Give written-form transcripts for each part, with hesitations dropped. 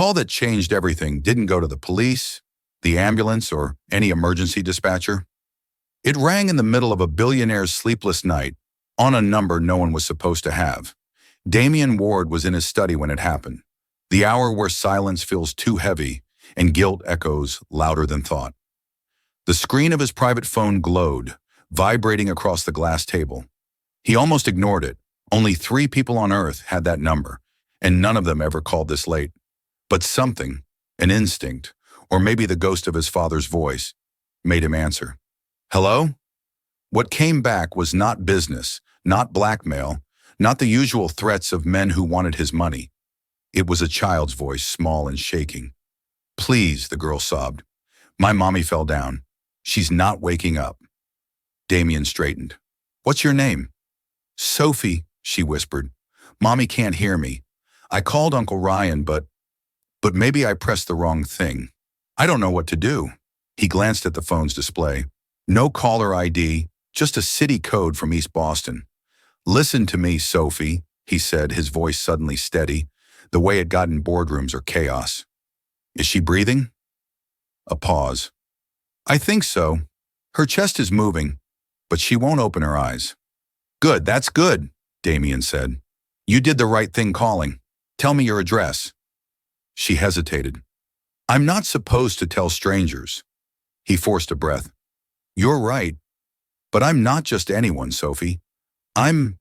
call that changed everything didn't go to the police, the ambulance, or any emergency dispatcher. It rang in the middle of a billionaire's sleepless night on a number no one was supposed to have. Damien Ward was in his study when it happened, the hour where silence feels too heavy and guilt echoes louder than thought. The screen of his private phone glowed, vibrating across the glass table. He almost ignored it. Only 3 people on Earth had that number, and none of them ever called this late. But something, an instinct, or maybe the ghost of his father's voice, made him answer. Hello? What came back was not business, not blackmail, not the usual threats of men who wanted his money. It was a child's voice, small and shaking. Please, the girl sobbed. My mommy fell down. She's not waking up. Damien straightened. What's your name? Sophie, she whispered. Mommy can't hear me. I called Uncle Ryan, but maybe I pressed the wrong thing. I don't know what to do. He glanced at the phone's display. No caller ID, just a city code from East Boston. Listen to me, Sophie, he said, his voice suddenly steady, the way it got in boardrooms or chaos. Is she breathing? A pause. I think so. Her chest is moving, but she won't open her eyes. Good, that's good, Damien said. You did the right thing calling. Tell me your address. She hesitated. I'm not supposed to tell strangers. He forced a breath. You're right, but I'm not just anyone, Sophie. I'm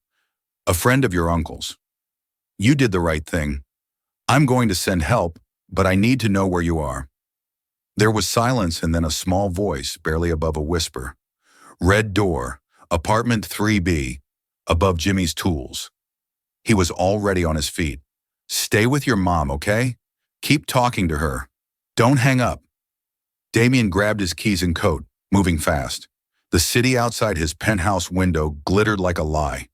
a friend of your uncle's. You did the right thing. I'm going to send help, but I need to know where you are. There was silence and then a small voice, barely above a whisper. Red door, apartment 3B, above Jimmy's tools. He was already on his feet. Stay with your mom, okay? Keep talking to her. Don't hang up. Damien grabbed his keys and coat, moving fast. The city outside his penthouse window glittered like a lie.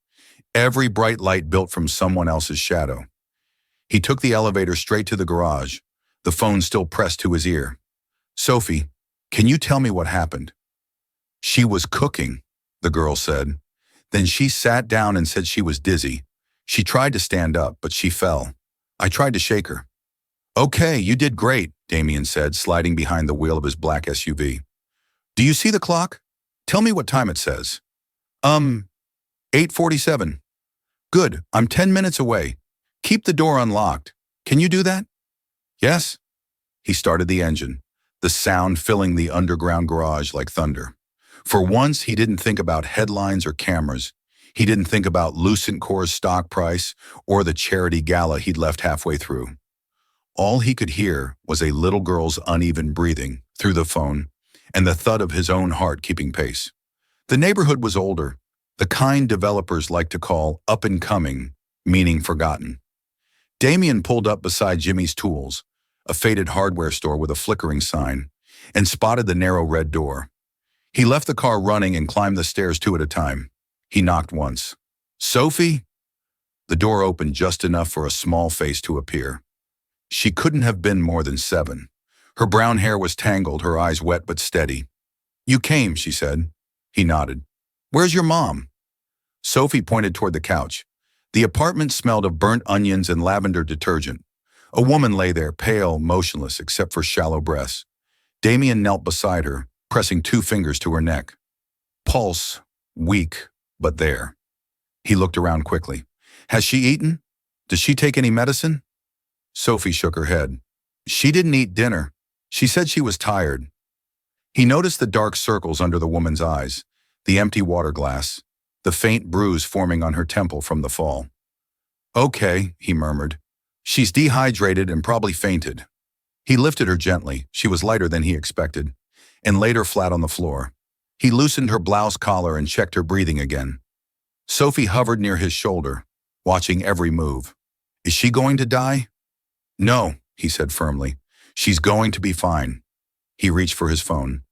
Every bright light built from someone else's shadow. He took the elevator straight to the garage, the phone still pressed to his ear. Sophie, can you tell me what happened? She was cooking, the girl said. Then she sat down and said she was dizzy. She tried to stand up, but she fell. I tried to shake her. Okay, you did great, Damien said, sliding behind the wheel of his black SUV. Do you see the clock? Tell me what time it says. 8:47. Good, I'm 10 minutes away. Keep the door unlocked. Can you do that? Yes. He started the engine, the sound filling the underground garage like thunder. For once, he didn't think about headlines or cameras. He didn't think about Lucent Corps' stock price or the charity gala he'd left halfway through. All he could hear was a little girl's uneven breathing through the phone and the thud of his own heart keeping pace. The neighborhood was older, the kind developers like to call up and coming, meaning forgotten. Damien pulled up beside Jimmy's Tools, a faded hardware store with a flickering sign, and spotted the narrow red door. He left the car running and climbed the stairs 2 at a time. He knocked once. Sophie? The door opened just enough for a small face to appear. She couldn't have been more than 7. Her brown hair was tangled, her eyes wet but steady. You came, she said. He nodded. Where's your mom? Sophie pointed toward the couch. The apartment smelled of burnt onions and lavender detergent. A woman lay there, pale, motionless, except for shallow breaths. Damien knelt beside her, pressing 2 fingers to her neck. Pulse, weak, but there. He looked around quickly. Has she eaten? Does she take any medicine? Sophie shook her head. She didn't eat dinner. She said she was tired. He noticed the dark circles under the woman's eyes, the empty water glass, the faint bruise forming on her temple from the fall. Okay, he murmured. She's dehydrated and probably fainted. He lifted her gently, she was lighter than he expected, and laid her flat on the floor. He loosened her blouse collar and checked her breathing again. Sophie hovered near his shoulder, watching every move. Is she going to die? No, he said firmly. She's going to be fine. He reached for his phone.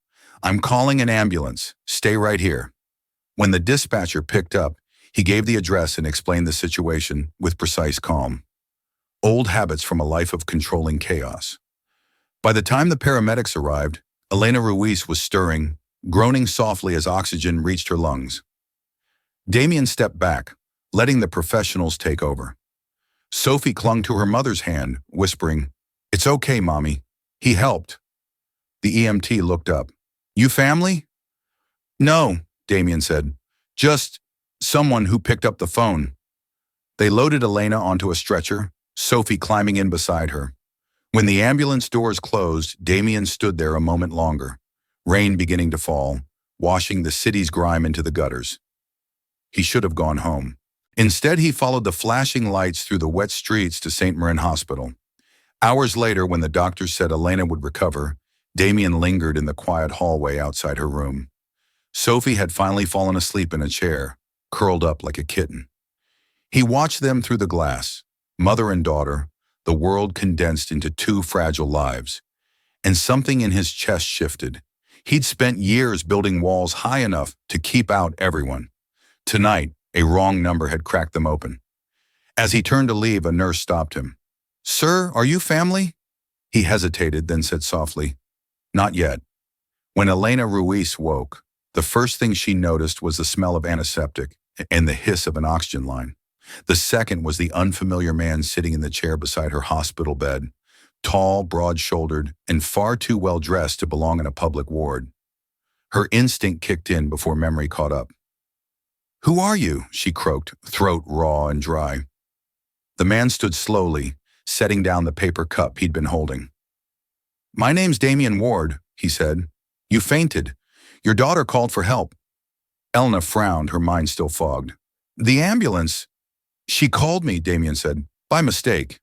I'm calling an ambulance. Stay right here. When the dispatcher picked up, he gave the address and explained the situation with precise calm. Old habits from a life of controlling chaos. By the time the paramedics arrived, Elena Ruiz was stirring, groaning softly as oxygen reached her lungs. Damien stepped back, letting the professionals take over. Sophie clung to her mother's hand, whispering, It's okay, Mommy. He helped. The EMT looked up. You family? No, Damien said. Just someone who picked up the phone. They loaded Elena onto a stretcher, Sophie climbing in beside her. When the ambulance doors closed, Damien stood there a moment longer, rain beginning to fall, washing the city's grime into the gutters. He should have gone home. Instead, he followed the flashing lights through the wet streets to St. Marin Hospital. Hours later, when the doctors said Elena would recover, Damien lingered in the quiet hallway outside her room. Sophie had finally fallen asleep in a chair, curled up like a kitten. He watched them through the glass, mother and daughter, the world condensed into two fragile lives. And something in his chest shifted. He'd spent years building walls high enough to keep out everyone. Tonight, a wrong number had cracked them open. As he turned to leave, a nurse stopped him. Sir, are you family? He hesitated, then said softly, Not yet. When Elena Ruiz woke, the first thing she noticed was the smell of antiseptic and the hiss of an oxygen line. The second was the unfamiliar man sitting in the chair beside her hospital bed, tall, broad-shouldered, and far too well-dressed to belong in a public ward. Her instinct kicked in before memory caught up. Who are you? She croaked, throat raw and dry. The man stood slowly, setting down the paper cup he'd been holding. My name's Damien Ward, he said. You fainted. Your daughter called for help. Elena frowned, her mind still fogged. The ambulance. She called me, Damien said, by mistake.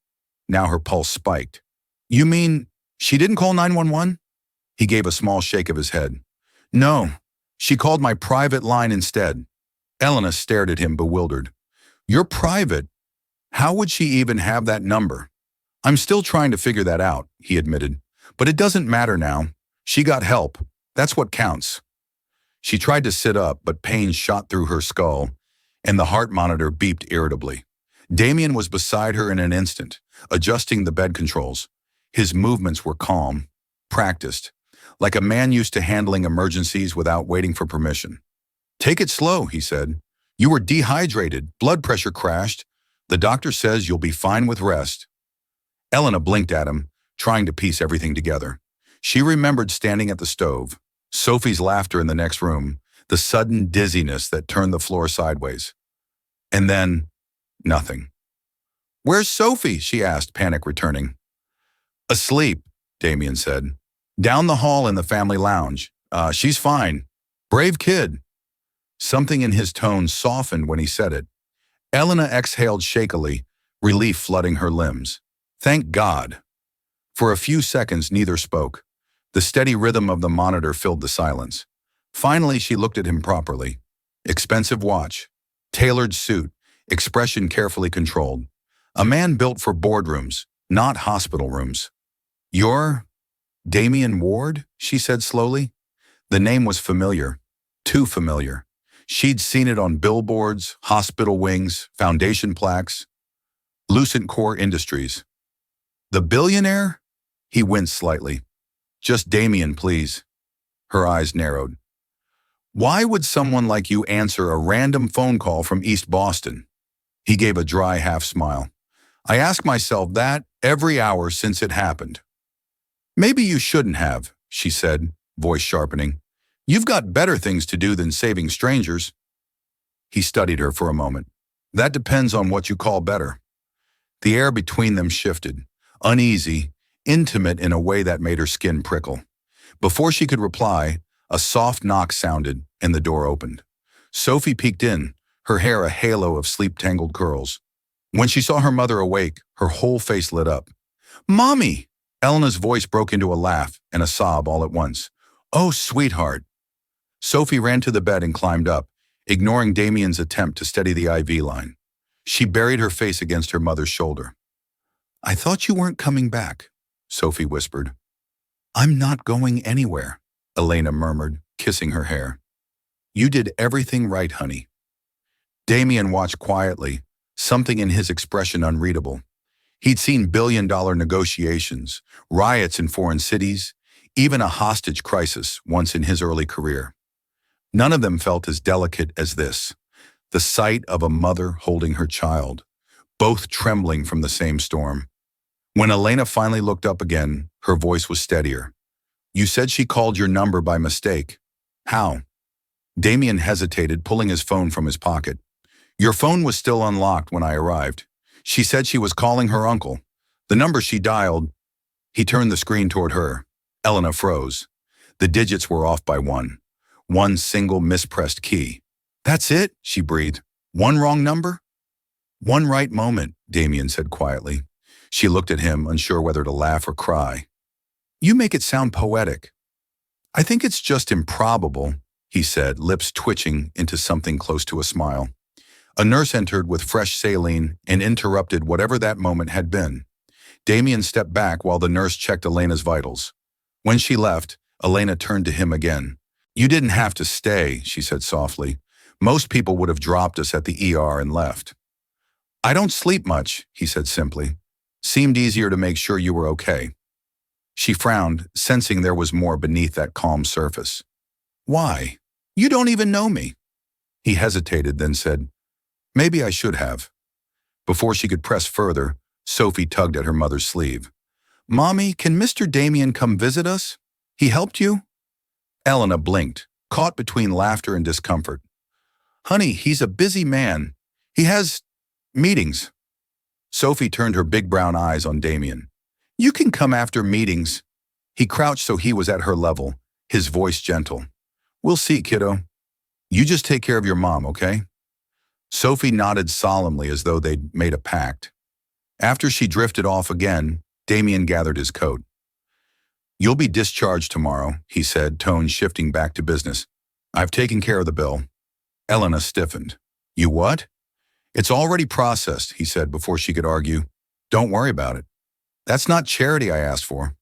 Now her pulse spiked. You mean she didn't call 911? He gave a small shake of his head. No, she called my private line instead. Elena stared at him, bewildered. You're private? How would she even have that number? I'm still trying to figure that out, he admitted. But it doesn't matter now. She got help. That's what counts. She tried to sit up, but pain shot through her skull, and the heart monitor beeped irritably. Damien was beside her in an instant, adjusting the bed controls. His movements were calm, practiced, like a man used to handling emergencies without waiting for permission. Take it slow, he said. You were dehydrated, blood pressure crashed. The doctor says you'll be fine with rest. Elena blinked at him, trying to piece everything together. She remembered standing at the stove, Sophie's laughter in the next room, the sudden dizziness that turned the floor sideways. And then, nothing. Where's Sophie? She asked, panic returning. Asleep, Damien said. Down the hall in the family lounge. She's fine. Brave kid. Something in his tone softened when he said it. Elena exhaled shakily, relief flooding her limbs. Thank God. For a few seconds, neither spoke. The steady rhythm of the monitor filled the silence. Finally, she looked at him properly. Expensive watch, tailored suit, expression carefully controlled. A man built for boardrooms, not hospital rooms. You're Damien Ward? She said slowly. The name was familiar, too familiar. She'd seen it on billboards, hospital wings, foundation plaques. Lucent Core Industries. The Billionaire? He winced slightly. Just Damien, please. Her eyes narrowed. Why would someone like you answer a random phone call from East Boston? He gave a dry half smile. I ask myself that every hour since it happened. Maybe you shouldn't have, she said, voice sharpening. You've got better things to do than saving strangers. He studied her for a moment. That depends on what you call better. The air between them shifted, uneasy, intimate in a way that made her skin prickle. Before she could reply, a soft knock sounded and the door opened. Sophie peeked in, her hair a halo of sleep-tangled curls. When she saw her mother awake, her whole face lit up. Mommy! Elena's voice broke into a laugh and a sob all at once. Oh, sweetheart. Sophie ran to the bed and climbed up, ignoring Damien's attempt to steady the IV line. She buried her face against her mother's shoulder. I thought you weren't coming back, Sophie whispered. I'm not going anywhere, Elena murmured, kissing her hair. You did everything right, honey. Damien watched quietly, something in his expression unreadable. He'd seen billion-dollar negotiations, riots in foreign cities, even a hostage crisis once in his early career. None of them felt as delicate as this, the sight of a mother holding her child, both trembling from the same storm. When Elena finally looked up again, her voice was steadier. You said she called your number by mistake. How? Damien hesitated, pulling his phone from his pocket. Your phone was still unlocked when I arrived. She said she was calling her uncle. The number she dialed. He turned the screen toward her. Elena froze. The digits were off by one. One single mispressed key. That's it, she breathed. One wrong number? One right moment, Damien said quietly. She looked at him, unsure whether to laugh or cry. You make it sound poetic. I think it's just improbable, he said, lips twitching into something close to a smile. A nurse entered with fresh saline and interrupted whatever that moment had been. Damien stepped back while the nurse checked Elena's vitals. When she left, Elena turned to him again. You didn't have to stay, she said softly. Most people would have dropped us at the ER and left. I don't sleep much, he said simply. Seemed easier to make sure you were okay. She frowned, sensing there was more beneath that calm surface. Why? You don't even know me. He hesitated, then said, Maybe I should have. Before she could press further, Sophie tugged at her mother's sleeve. Mommy, can Mr. Damien come visit us? He helped you? Elena blinked, caught between laughter and discomfort. Honey, he's a busy man. He has meetings. Sophie turned her big brown eyes on Damien. You can come after meetings. He crouched so he was at her level, his voice gentle. We'll see, kiddo. You just take care of your mom, okay? Sophie nodded solemnly as though they'd made a pact. After she drifted off again, Damien gathered his coat. You'll be discharged tomorrow, he said, tone shifting back to business. I've taken care of the bill. Elena stiffened. You what? It's already processed, he said before she could argue. Don't worry about it. That's not charity I asked for.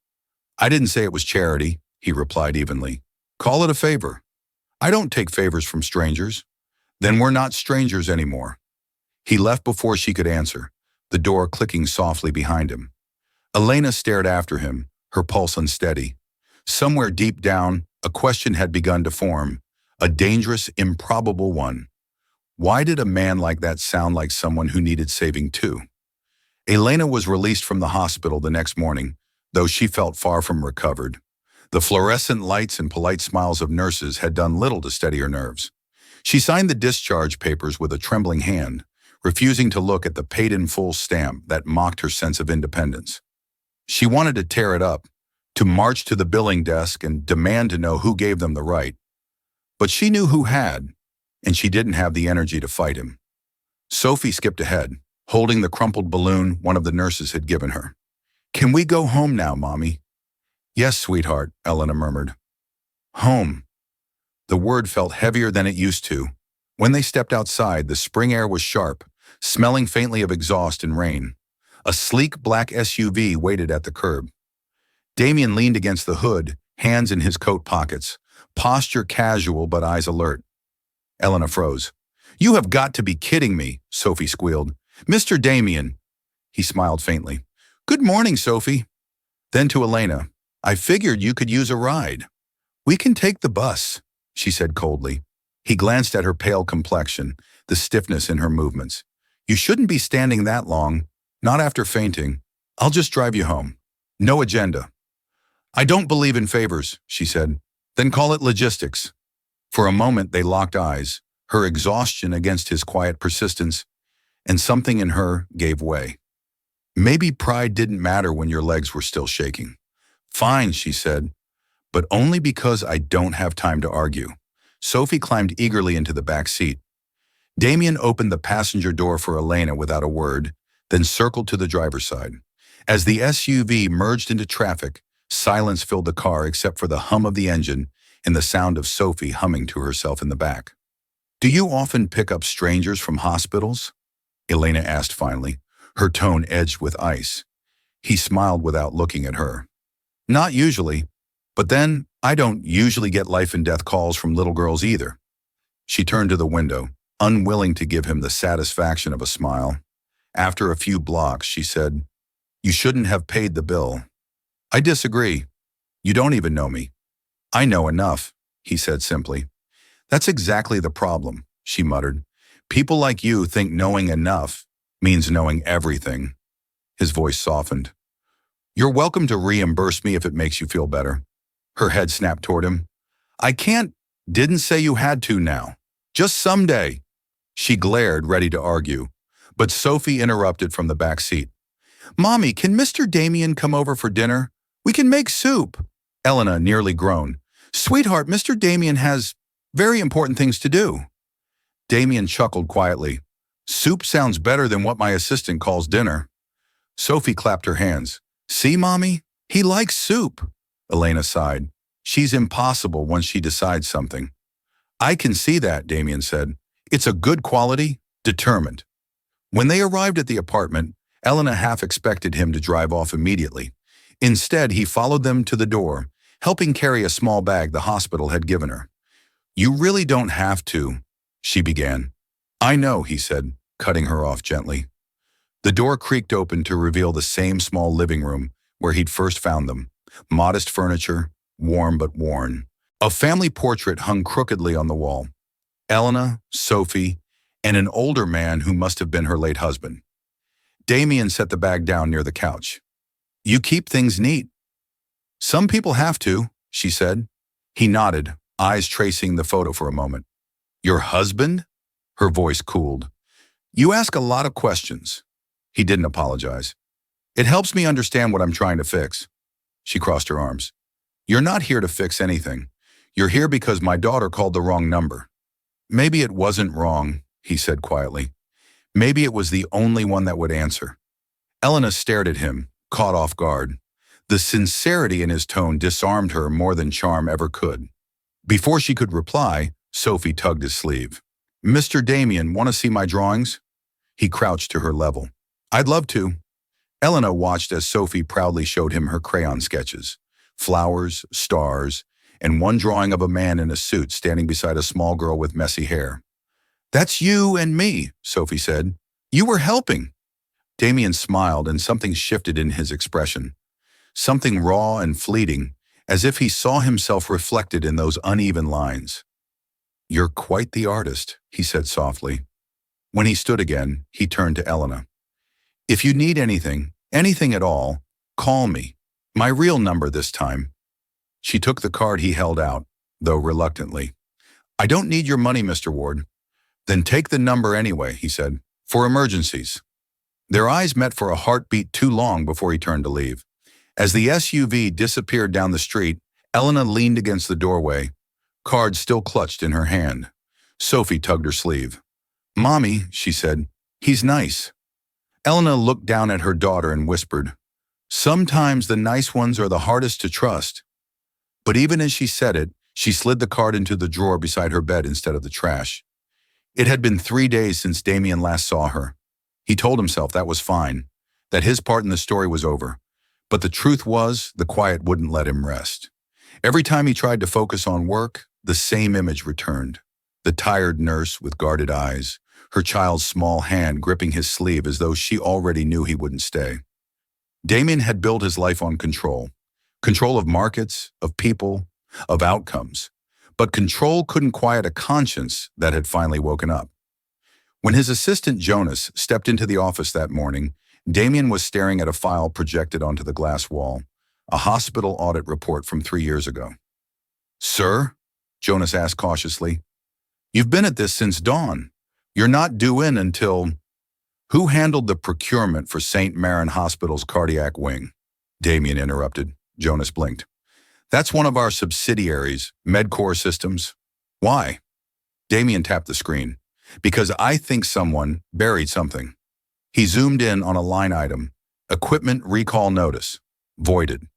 I didn't say it was charity, he replied evenly. Call it a favor. I don't take favors from strangers. Then we're not strangers anymore. He left before she could answer, the door clicking softly behind him. Elena stared after him, her pulse unsteady. Somewhere deep down, a question had begun to form, a dangerous, improbable one. Why did a man like that sound like someone who needed saving too? Elena was released from the hospital the next morning, though she felt far from recovered. The fluorescent lights and polite smiles of nurses had done little to steady her nerves. She signed the discharge papers with a trembling hand, refusing to look at the paid-in-full stamp that mocked her sense of independence. She wanted to tear it up, to march to the billing desk and demand to know who gave them the right. But she knew who had, and she didn't have the energy to fight him. Sophie skipped ahead, holding the crumpled balloon one of the nurses had given her. Can we go home now, Mommy? Yes, sweetheart, Elena murmured. Home. The word felt heavier than it used to. When they stepped outside, the spring air was sharp, smelling faintly of exhaust and rain. A sleek black SUV waited at the curb. Damien leaned against the hood, hands in his coat pockets, posture casual but eyes alert. Elena froze. You have got to be kidding me, Sophie squealed. Mr. Damien. He smiled faintly. Good morning, Sophie. Then to Elena. I figured you could use a ride. We can take the bus, she said coldly. He glanced at her pale complexion, the stiffness in her movements. You shouldn't be standing that long, not after fainting. I'll just drive you home. No agenda. I don't believe in favors, she said. Then call it logistics. For a moment they locked eyes, her exhaustion against his quiet persistence, and something in her gave way. Maybe pride didn't matter when your legs were still shaking. Fine, she said, but only because I don't have time to argue. Sophie climbed eagerly into the back seat. Damien opened the passenger door for Elena without a word, then circled to the driver's side. As the SUV merged into traffic, silence filled the car except for the hum of the engine and the sound of Sophie humming to herself in the back. Do you often pick up strangers from hospitals? Elena asked finally, her tone edged with ice. He smiled without looking at her. Not usually, but then I don't usually get life and death calls from little girls either. She turned to the window, unwilling to give him the satisfaction of a smile. After a few blocks, she said, You shouldn't have paid the bill. I disagree. You don't even know me. I know enough, he said simply. That's exactly the problem, she muttered. People like you think knowing enough means knowing everything. His voice softened. You're welcome to reimburse me if it makes you feel better. Her head snapped toward him. I can't. Didn't say you had to now. Just someday. She glared, ready to argue. But Sophie interrupted from the back seat. Mommy, can Mr. Damien come over for dinner? We can make soup. Elena nearly groaned. Sweetheart, Mr. Damien has very important things to do. Damien chuckled quietly. Soup sounds better than what my assistant calls dinner. Sophie clapped her hands. See, Mommy? He likes soup. Elena sighed. She's impossible once she decides something. I can see that, Damien said. It's a good quality, determined. When they arrived at the apartment, Elena half expected him to drive off immediately. Instead, he followed them to the door, helping carry a small bag the hospital had given her. You really don't have to, she began. I know, he said, cutting her off gently. The door creaked open to reveal the same small living room where he'd first found them. Modest furniture, warm but worn. A family portrait hung crookedly on the wall. Elena, Sophie, and an older man who must have been her late husband. Damien set the bag down near the couch. You keep things neat. Some people have to, she said. He nodded, eyes tracing the photo for a moment. Your husband? Her voice cooled. You ask a lot of questions. He didn't apologize. It helps me understand what I'm trying to fix. She crossed her arms. You're not here to fix anything. You're here because my daughter called the wrong number. Maybe it wasn't wrong, he said quietly. Maybe it was the only one that would answer. Elena stared at him, caught off guard. The sincerity in his tone disarmed her more than charm ever could. Before she could reply, Sophie tugged his sleeve. Mr. Damien, want to see my drawings? He crouched to her level. I'd love to. Elena watched as Sophie proudly showed him her crayon sketches. Flowers, stars, and one drawing of a man in a suit standing beside a small girl with messy hair. That's you and me, Sophie said. You were helping. Damien smiled and something shifted in his expression. Something raw and fleeting, as if he saw himself reflected in those uneven lines. You're quite the artist, he said softly. When he stood again, he turned to Elena. If you need anything at all, call me. My real number this time. She took the card he held out, though reluctantly. I don't need your money, Mr. Ward. Then take the number anyway, he said, for emergencies. Their eyes met for a heartbeat too long before he turned to leave. As the SUV disappeared down the street, Elena leaned against the doorway, card still clutched in her hand. Sophie tugged her sleeve. Mommy, she said, he's nice. Elena looked down at her daughter and whispered, sometimes the nice ones are the hardest to trust. But even as she said it, she slid the card into the drawer beside her bed instead of the trash. It had been 3 days since Damien last saw her. He told himself that was fine, that his part in the story was over. But the truth was, the quiet wouldn't let him rest. Every time he tried to focus on work, the same image returned. The tired nurse with guarded eyes, her child's small hand gripping his sleeve as though she already knew he wouldn't stay. Damien had built his life on control. Control of markets, of people, of outcomes. But control couldn't quiet a conscience that had finally woken up. When his assistant Jonas stepped into the office that morning, Damien was staring at a file projected onto the glass wall, a hospital audit report from 3 years ago. Sir? Jonas asked cautiously. You've been at this since dawn. You're not due in until... Who handled the procurement for St. Maron Hospital's cardiac wing? Damien interrupted. Jonas blinked. That's one of our subsidiaries, MedCore Systems. Why? Damien tapped the screen. Because I think someone buried something. He zoomed in on a line item. Equipment recall notice. Voided.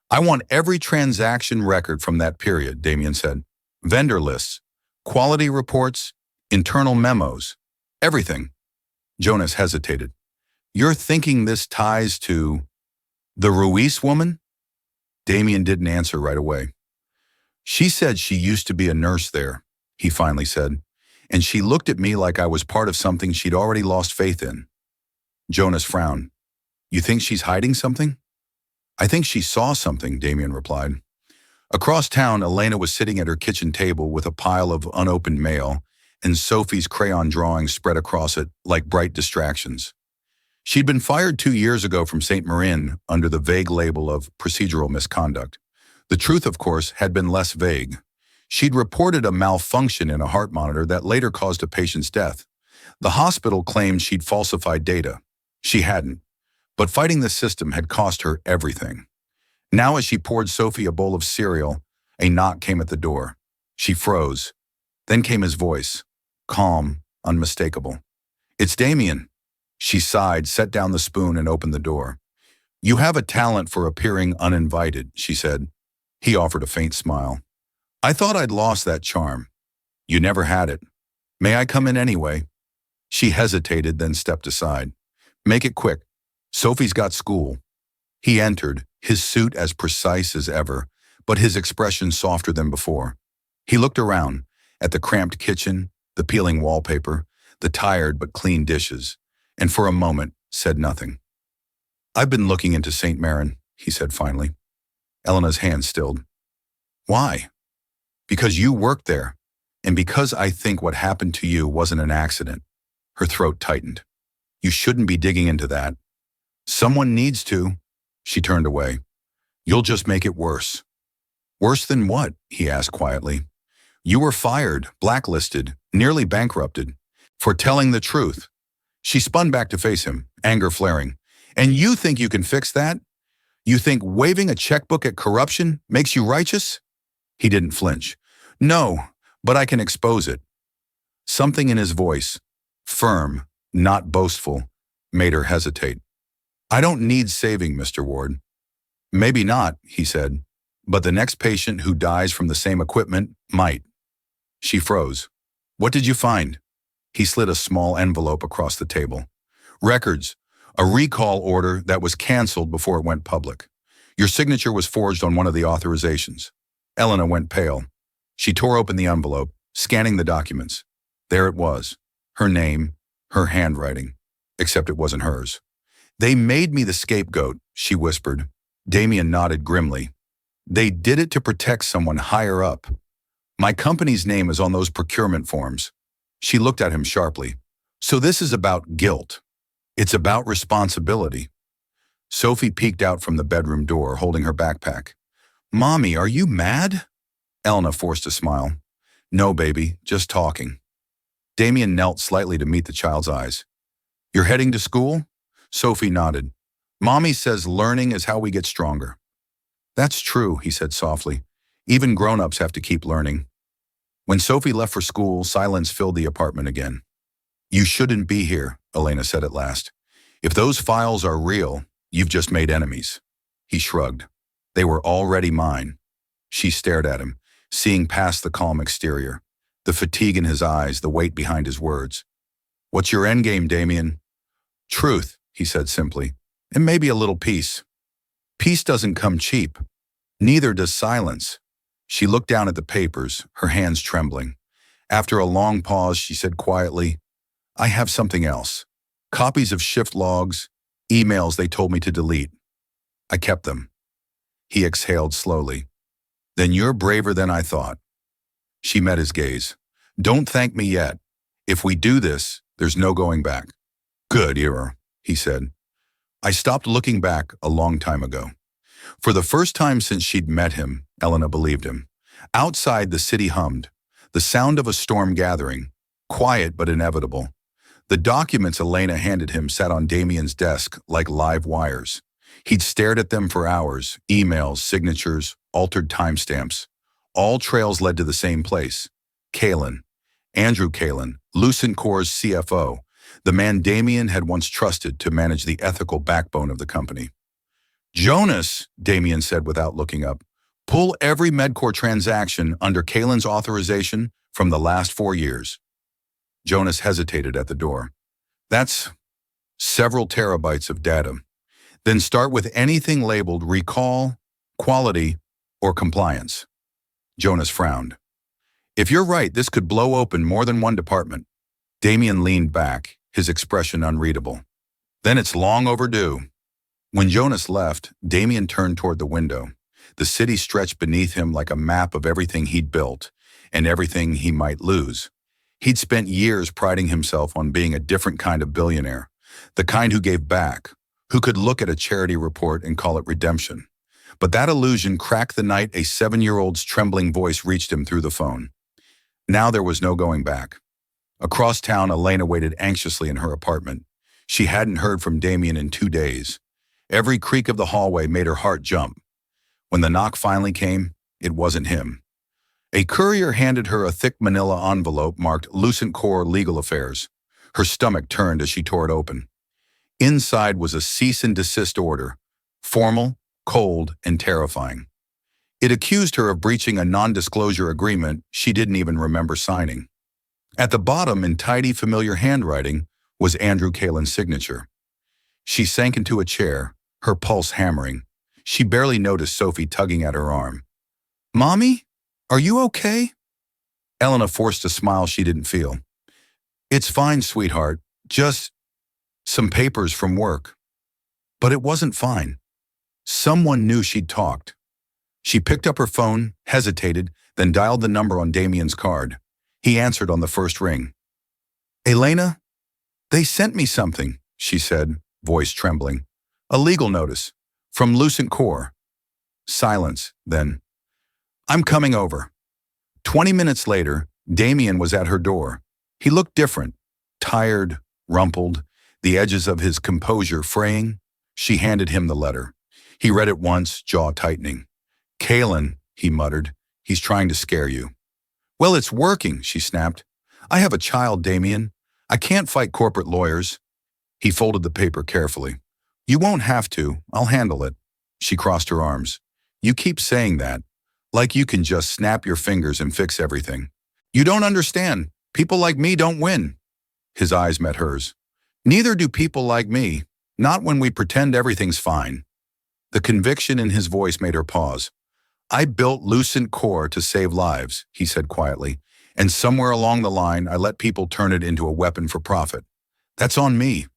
I want every transaction record from that period, Damien said. Vendor lists, quality reports, internal memos, everything. Jonas hesitated. You're thinking this ties to the Ruiz woman? Damien didn't answer right away. She said she used to be a nurse there, he finally said, and she looked at me like I was part of something she'd already lost faith in. Jonas frowned. You think she's hiding something? I think she saw something, Damien replied. Across town, Elena was sitting at her kitchen table with a pile of unopened mail and Sophie's crayon drawings spread across it like bright distractions. She'd been fired 2 years ago from St. Marin under the vague label of procedural misconduct. The truth, of course, had been less vague. She'd reported a malfunction in a heart monitor that later caused a patient's death. The hospital claimed she'd falsified data. She hadn't. But fighting the system had cost her everything. Now, as she poured Sophie a bowl of cereal, a knock came at the door. She froze. Then came his voice, calm, unmistakable. "It's Damien." She sighed, set down the spoon, and opened the door. "You have a talent for appearing uninvited," she said. He offered a faint smile. "I thought I'd lost that charm." "You never had it." "May I come in anyway?" She hesitated, then stepped aside. "Make it quick. Sophie's got school." He entered, his suit as precise as ever, but his expression softer than before. He looked around, at the cramped kitchen, the peeling wallpaper, the tired but clean dishes, and for a moment said nothing. "I've been looking into St. Marin," he said finally. Elena's hand stilled. "Why?" "Because you worked there, and because I think what happened to you wasn't an accident." Her throat tightened. "You shouldn't be digging into that." "Someone needs to." She turned away. "You'll just make it worse." "Worse than what?" he asked quietly. "You were fired, blacklisted, nearly bankrupted, for telling the truth." She spun back to face him, anger flaring. "And you think you can fix that? You think waving a checkbook at corruption makes you righteous?" He didn't flinch. "No, but I can expose it." Something in his voice, firm, not boastful, made her hesitate. "I don't need saving, Mr. Ward." "Maybe not," he said, "but the next patient who dies from the same equipment might." She froze. "What did you find?" He slid a small envelope across the table. "Records. A recall order that was canceled before it went public. Your signature was forged on one of the authorizations." Elena went pale. She tore open the envelope, scanning the documents. There it was. Her name, her handwriting, except it wasn't hers. "They made me the scapegoat," she whispered. Damien nodded grimly. "They did it to protect someone higher up. My company's name is on those procurement forms." She looked at him sharply. "So this is about guilt. It's about responsibility." Sophie peeked out from the bedroom door, holding her backpack. "Mommy, are you mad?" Elena forced a smile. "No, baby, just talking." Damien knelt slightly to meet the child's eyes. "You're heading to school?" Sophie nodded. "Mommy says learning is how we get stronger." "That's true," he said softly. "Even grown-ups have to keep learning." When Sophie left for school, silence filled the apartment again. "You shouldn't be here," Elena said at last. "If those files are real, you've just made enemies." He shrugged. "They were already mine." She stared at him, seeing past the calm exterior, the fatigue in his eyes, the weight behind his words. "What's your endgame, Damien?" "Truth," he said simply, "and maybe a little peace." "Peace doesn't come cheap. Neither does silence." She looked down at the papers, her hands trembling. After a long pause, she said quietly, "I have something else. Copies of shift logs, emails they told me to delete. I kept them." He exhaled slowly. "Then you're braver than I thought." She met his gaze. "Don't thank me yet. If we do this, there's no going back." "Good, Ira," he said. "I stopped looking back a long time ago." For the first time since she'd met him, Elena believed him. Outside, the city hummed, the sound of a storm gathering, quiet but inevitable. The documents Elena handed him sat on Damien's desk like live wires. He'd stared at them for hours, emails, signatures, altered timestamps. All trails led to the same place, Kalin. Andrew Kalin, Lucent Corps' CFO, the man Damien had once trusted to manage the ethical backbone of the company. "Jonas," Damien said without looking up, "pull every Medcorp transaction under Kalin's authorization from the last 4 years. Jonas hesitated at the door. "That's several terabytes of data. Then start with anything labeled recall, quality, or compliance." Jonas frowned. "If you're right, this could blow open more than one department." Damien leaned back, his expression unreadable. "Then it's long overdue." When Jonas left, Damien turned toward the window. The city stretched beneath him like a map of everything he'd built and everything he might lose. He'd spent years priding himself on being a different kind of billionaire, the kind who gave back, who could look at a charity report and call it redemption. But that illusion cracked the night a 7-year-old's trembling voice reached him through the phone. Now there was no going back. Across town, Elena waited anxiously in her apartment. She hadn't heard from Damien in 2 days. Every creak of the hallway made her heart jump. When the knock finally came, it wasn't him. A courier handed her a thick manila envelope marked Lucent Core Legal Affairs. Her stomach turned as she tore it open. Inside was a cease and desist order, formal, cold, and terrifying. It accused her of breaching a non-disclosure agreement she didn't even remember signing. At the bottom, in tidy, familiar handwriting, was Andrew Kalen's signature. She sank into a chair, her pulse hammering. She barely noticed Sophie tugging at her arm. "Mommy? Are you okay?" Elena forced a smile she didn't feel. "It's fine, sweetheart. Just some papers from work." But it wasn't fine. Someone knew she'd talked. She picked up her phone, hesitated, then dialed the number on Damien's card. He answered on the first ring. "Elena, they sent me something," she said, voice trembling. "A legal notice. From Lucent Core." Silence, then. "I'm coming over." 20 minutes later, Damien was at her door. He looked different, tired, rumpled, the edges of his composure fraying. She handed him the letter. He read it once, jaw tightening. "Kalen," he muttered, "he's trying to scare you." "Well, it's working," she snapped. "I have a child, Damien. I can't fight corporate lawyers." He folded the paper carefully. "You won't have to. I'll handle it." She crossed her arms. "You keep saying that, like you can just snap your fingers and fix everything. You don't understand. People like me don't win." His eyes met hers. "Neither do people like me. Not when we pretend everything's fine." The conviction in his voice made her pause. "I built Lucent Core to save lives," he said quietly, "and somewhere along the line I let people turn it into a weapon for profit. That's on me.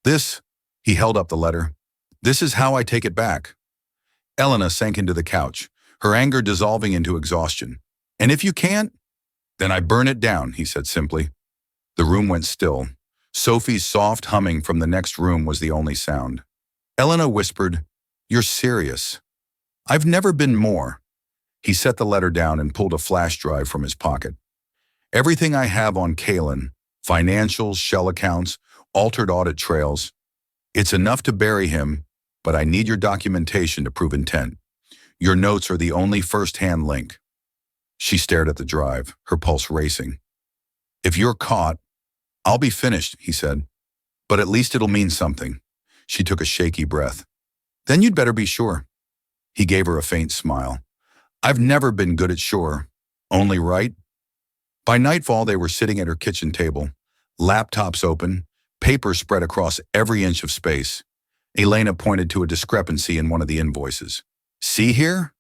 This," he held up the letter, "this is how I take it back." Elena sank into the couch, her anger dissolving into exhaustion. "And if you can't, then I burn it down," he said simply. The room went still. Sophie's soft humming from the next room was the only sound. Elena whispered, "You're serious." "I've never been more." He set the letter down and pulled a flash drive from his pocket. "Everything I have on Kalen, financials, shell accounts, altered audit trails. It's enough to bury him, but I need your documentation to prove intent. Your notes are the only first-hand link." She stared at the drive, her pulse racing. "If you're caught, I'll be finished," he said. "But at least it'll mean something." She took a shaky breath. "Then you'd better be sure." He gave her a faint smile. "I've never been good at sure, only right." By nightfall, they were sitting at her kitchen table, laptops open, paper spread across every inch of space. Elena pointed to a discrepancy in one of the invoices. "See here?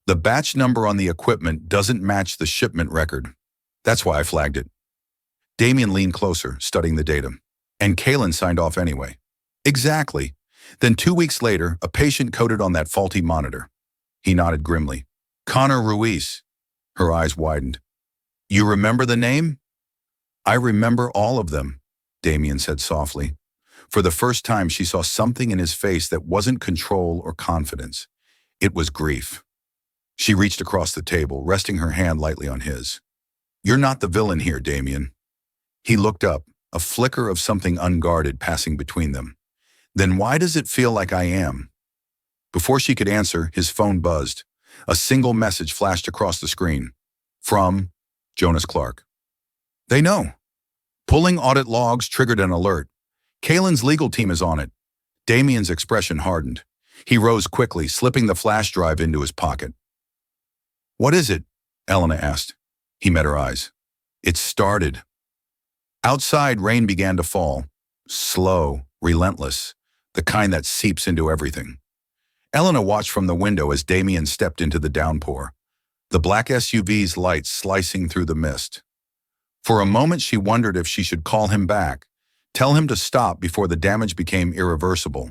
The batch number on the equipment doesn't match the shipment record. That's why I flagged it." Damien leaned closer, studying the data. "And Kalen signed off anyway." "Exactly. Then 2 weeks later, a patient coded on that faulty monitor." He nodded grimly. "Connor Ruiz." Her eyes widened. "You remember the name?" "I remember all of them," Damien said softly. For the first time, she saw something in his face that wasn't control or confidence. It was grief. She reached across the table, resting her hand lightly on his. "You're not the villain here, Damien." He looked up, a flicker of something unguarded passing between them. "Then why does it feel like I am?" Before she could answer, his phone buzzed. A single message flashed across the screen. From Jonas Clark. "They know. Pulling audit logs triggered an alert. Kalen's legal team is on it." Damien's expression hardened. He rose quickly, slipping the flash drive into his pocket. "What is it?" Elena asked. He met her eyes. "It started." Outside, rain began to fall. Slow, relentless, the kind that seeps into everything. Elena watched from the window as Damien stepped into the downpour, the black SUV's lights slicing through the mist. For a moment, she wondered if she should call him back, tell him to stop before the damage became irreversible.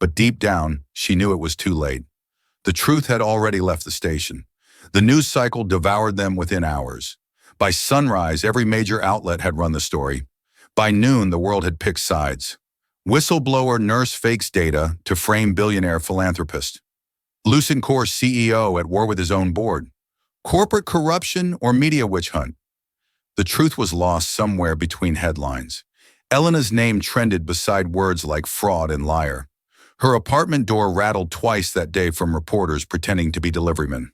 But deep down, she knew it was too late. The truth had already left the station. The news cycle devoured them within hours. By sunrise, every major outlet had run the story. By noon, the world had picked sides. Whistleblower nurse fakes data to frame billionaire philanthropist. Lucent Core CEO at war with his own board. Corporate corruption or media witch hunt? The truth was lost somewhere between headlines. Elena's name trended beside words like fraud and liar. Her apartment door rattled twice that day from reporters pretending to be deliverymen.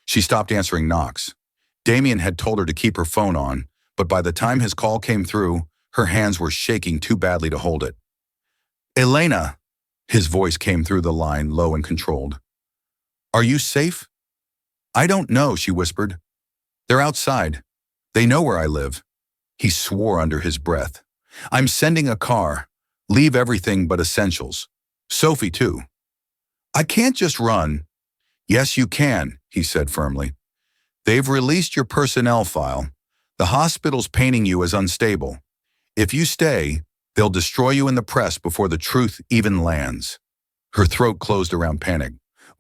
She stopped answering knocks. Damien had told her to keep her phone on, but by the time his call came through, her hands were shaking too badly to hold it. "Elena," his voice came through the line, low and controlled. "Are you safe?" "I don't know," she whispered. "They're outside. They know where I live." He swore under his breath. "I'm sending a car. Leave everything but essentials. Sophie, too." "I can't just run." "Yes, you can," he said firmly. "They've released your personnel file. The hospital's painting you as unstable. If you stay, they'll destroy you in the press before the truth even lands." Her throat closed around panic.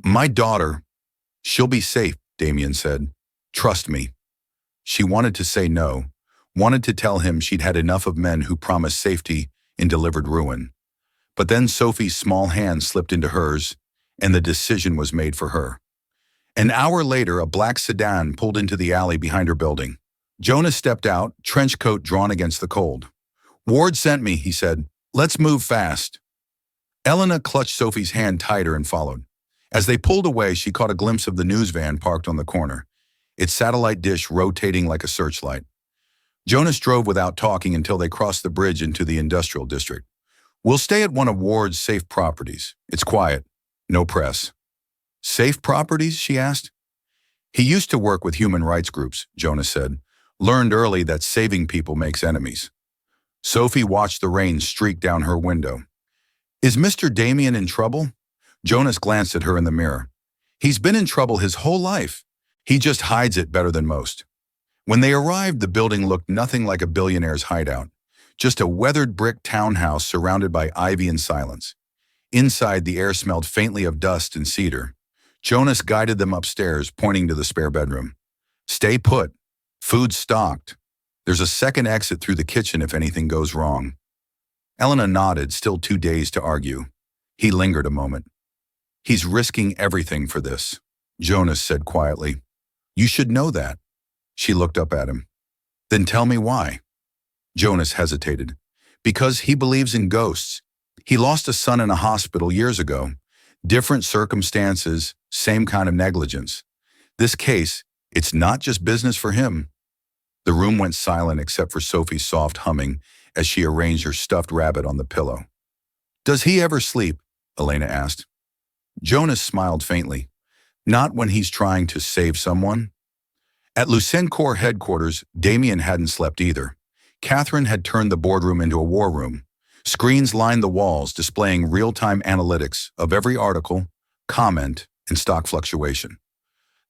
"My daughter, she'll be safe," Damien said. "Trust me." She wanted to say no, wanted to tell him she'd had enough of men who promised safety and delivered ruin. But then Sophie's small hand slipped into hers, and the decision was made for her. An hour later, a black sedan pulled into the alley behind her building. Jonas stepped out, trench coat drawn against the cold. "Ward sent me," he said. "Let's move fast." Elena clutched Sophie's hand tighter and followed. As they pulled away, she caught a glimpse of the news van parked on the corner, its satellite dish rotating like a searchlight. Jonas drove without talking until they crossed the bridge into the industrial district. "We'll stay at one of Ward's safe properties. It's quiet. No press." "Safe properties?" she asked. "He used to work with human rights groups," Jonas said. "Learned early that saving people makes enemies." Sophie watched the rain streak down her window. "Is Mr. Damien in trouble?" Jonas glanced at her in the mirror. "He's been in trouble his whole life. He just hides it better than most." When they arrived, the building looked nothing like a billionaire's hideout, just a weathered brick townhouse surrounded by ivy and silence. Inside, the air smelled faintly of dust and cedar. Jonas guided them upstairs, pointing to the spare bedroom. "Stay put. Food's stocked. There's a second exit through the kitchen if anything goes wrong." Elena nodded, still too dazed to argue. He lingered a moment. "He's risking everything for this," Jonas said quietly. "You should know that." She looked up at him. "Then tell me why." Jonas hesitated. "Because he believes in ghosts. He lost a son in a hospital years ago. Different circumstances, same kind of negligence. This case, it's not just business for him." The room went silent except for Sophie's soft humming as she arranged her stuffed rabbit on the pillow. "Does he ever sleep?" Elena asked. Jonas smiled faintly. "Not when he's trying to save someone." At Lucent Core headquarters, Damien hadn't slept either. Catherine had turned the boardroom into a war room. Screens lined the walls, displaying real-time analytics of every article, comment, and stock fluctuation.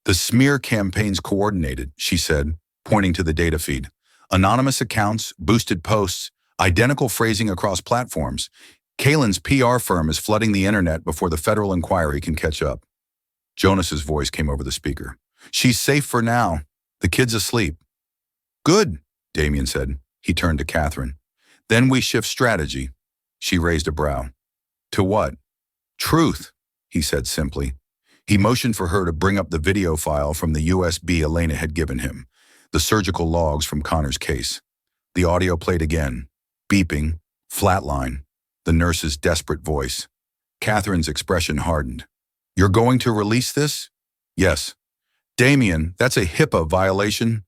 "The smear campaign's coordinated," she said, pointing to the data feed. "Anonymous accounts, boosted posts, identical phrasing across platforms. Kalen's PR firm is flooding the internet before the federal inquiry can catch up." Jonas's voice came over the speaker. "She's safe for now. The kid's asleep." "Good," Damien said. He turned to Catherine. "Then we shift strategy." She raised a brow. "To what?" "Truth," he said simply. He motioned for her to bring up the video file from the USB Elena had given him, the surgical logs from Connor's case. The audio played again, beeping, flatline, the nurse's desperate voice. Catherine's expression hardened. "You're going to release this?" "Yes." "Damien, that's a HIPAA violation."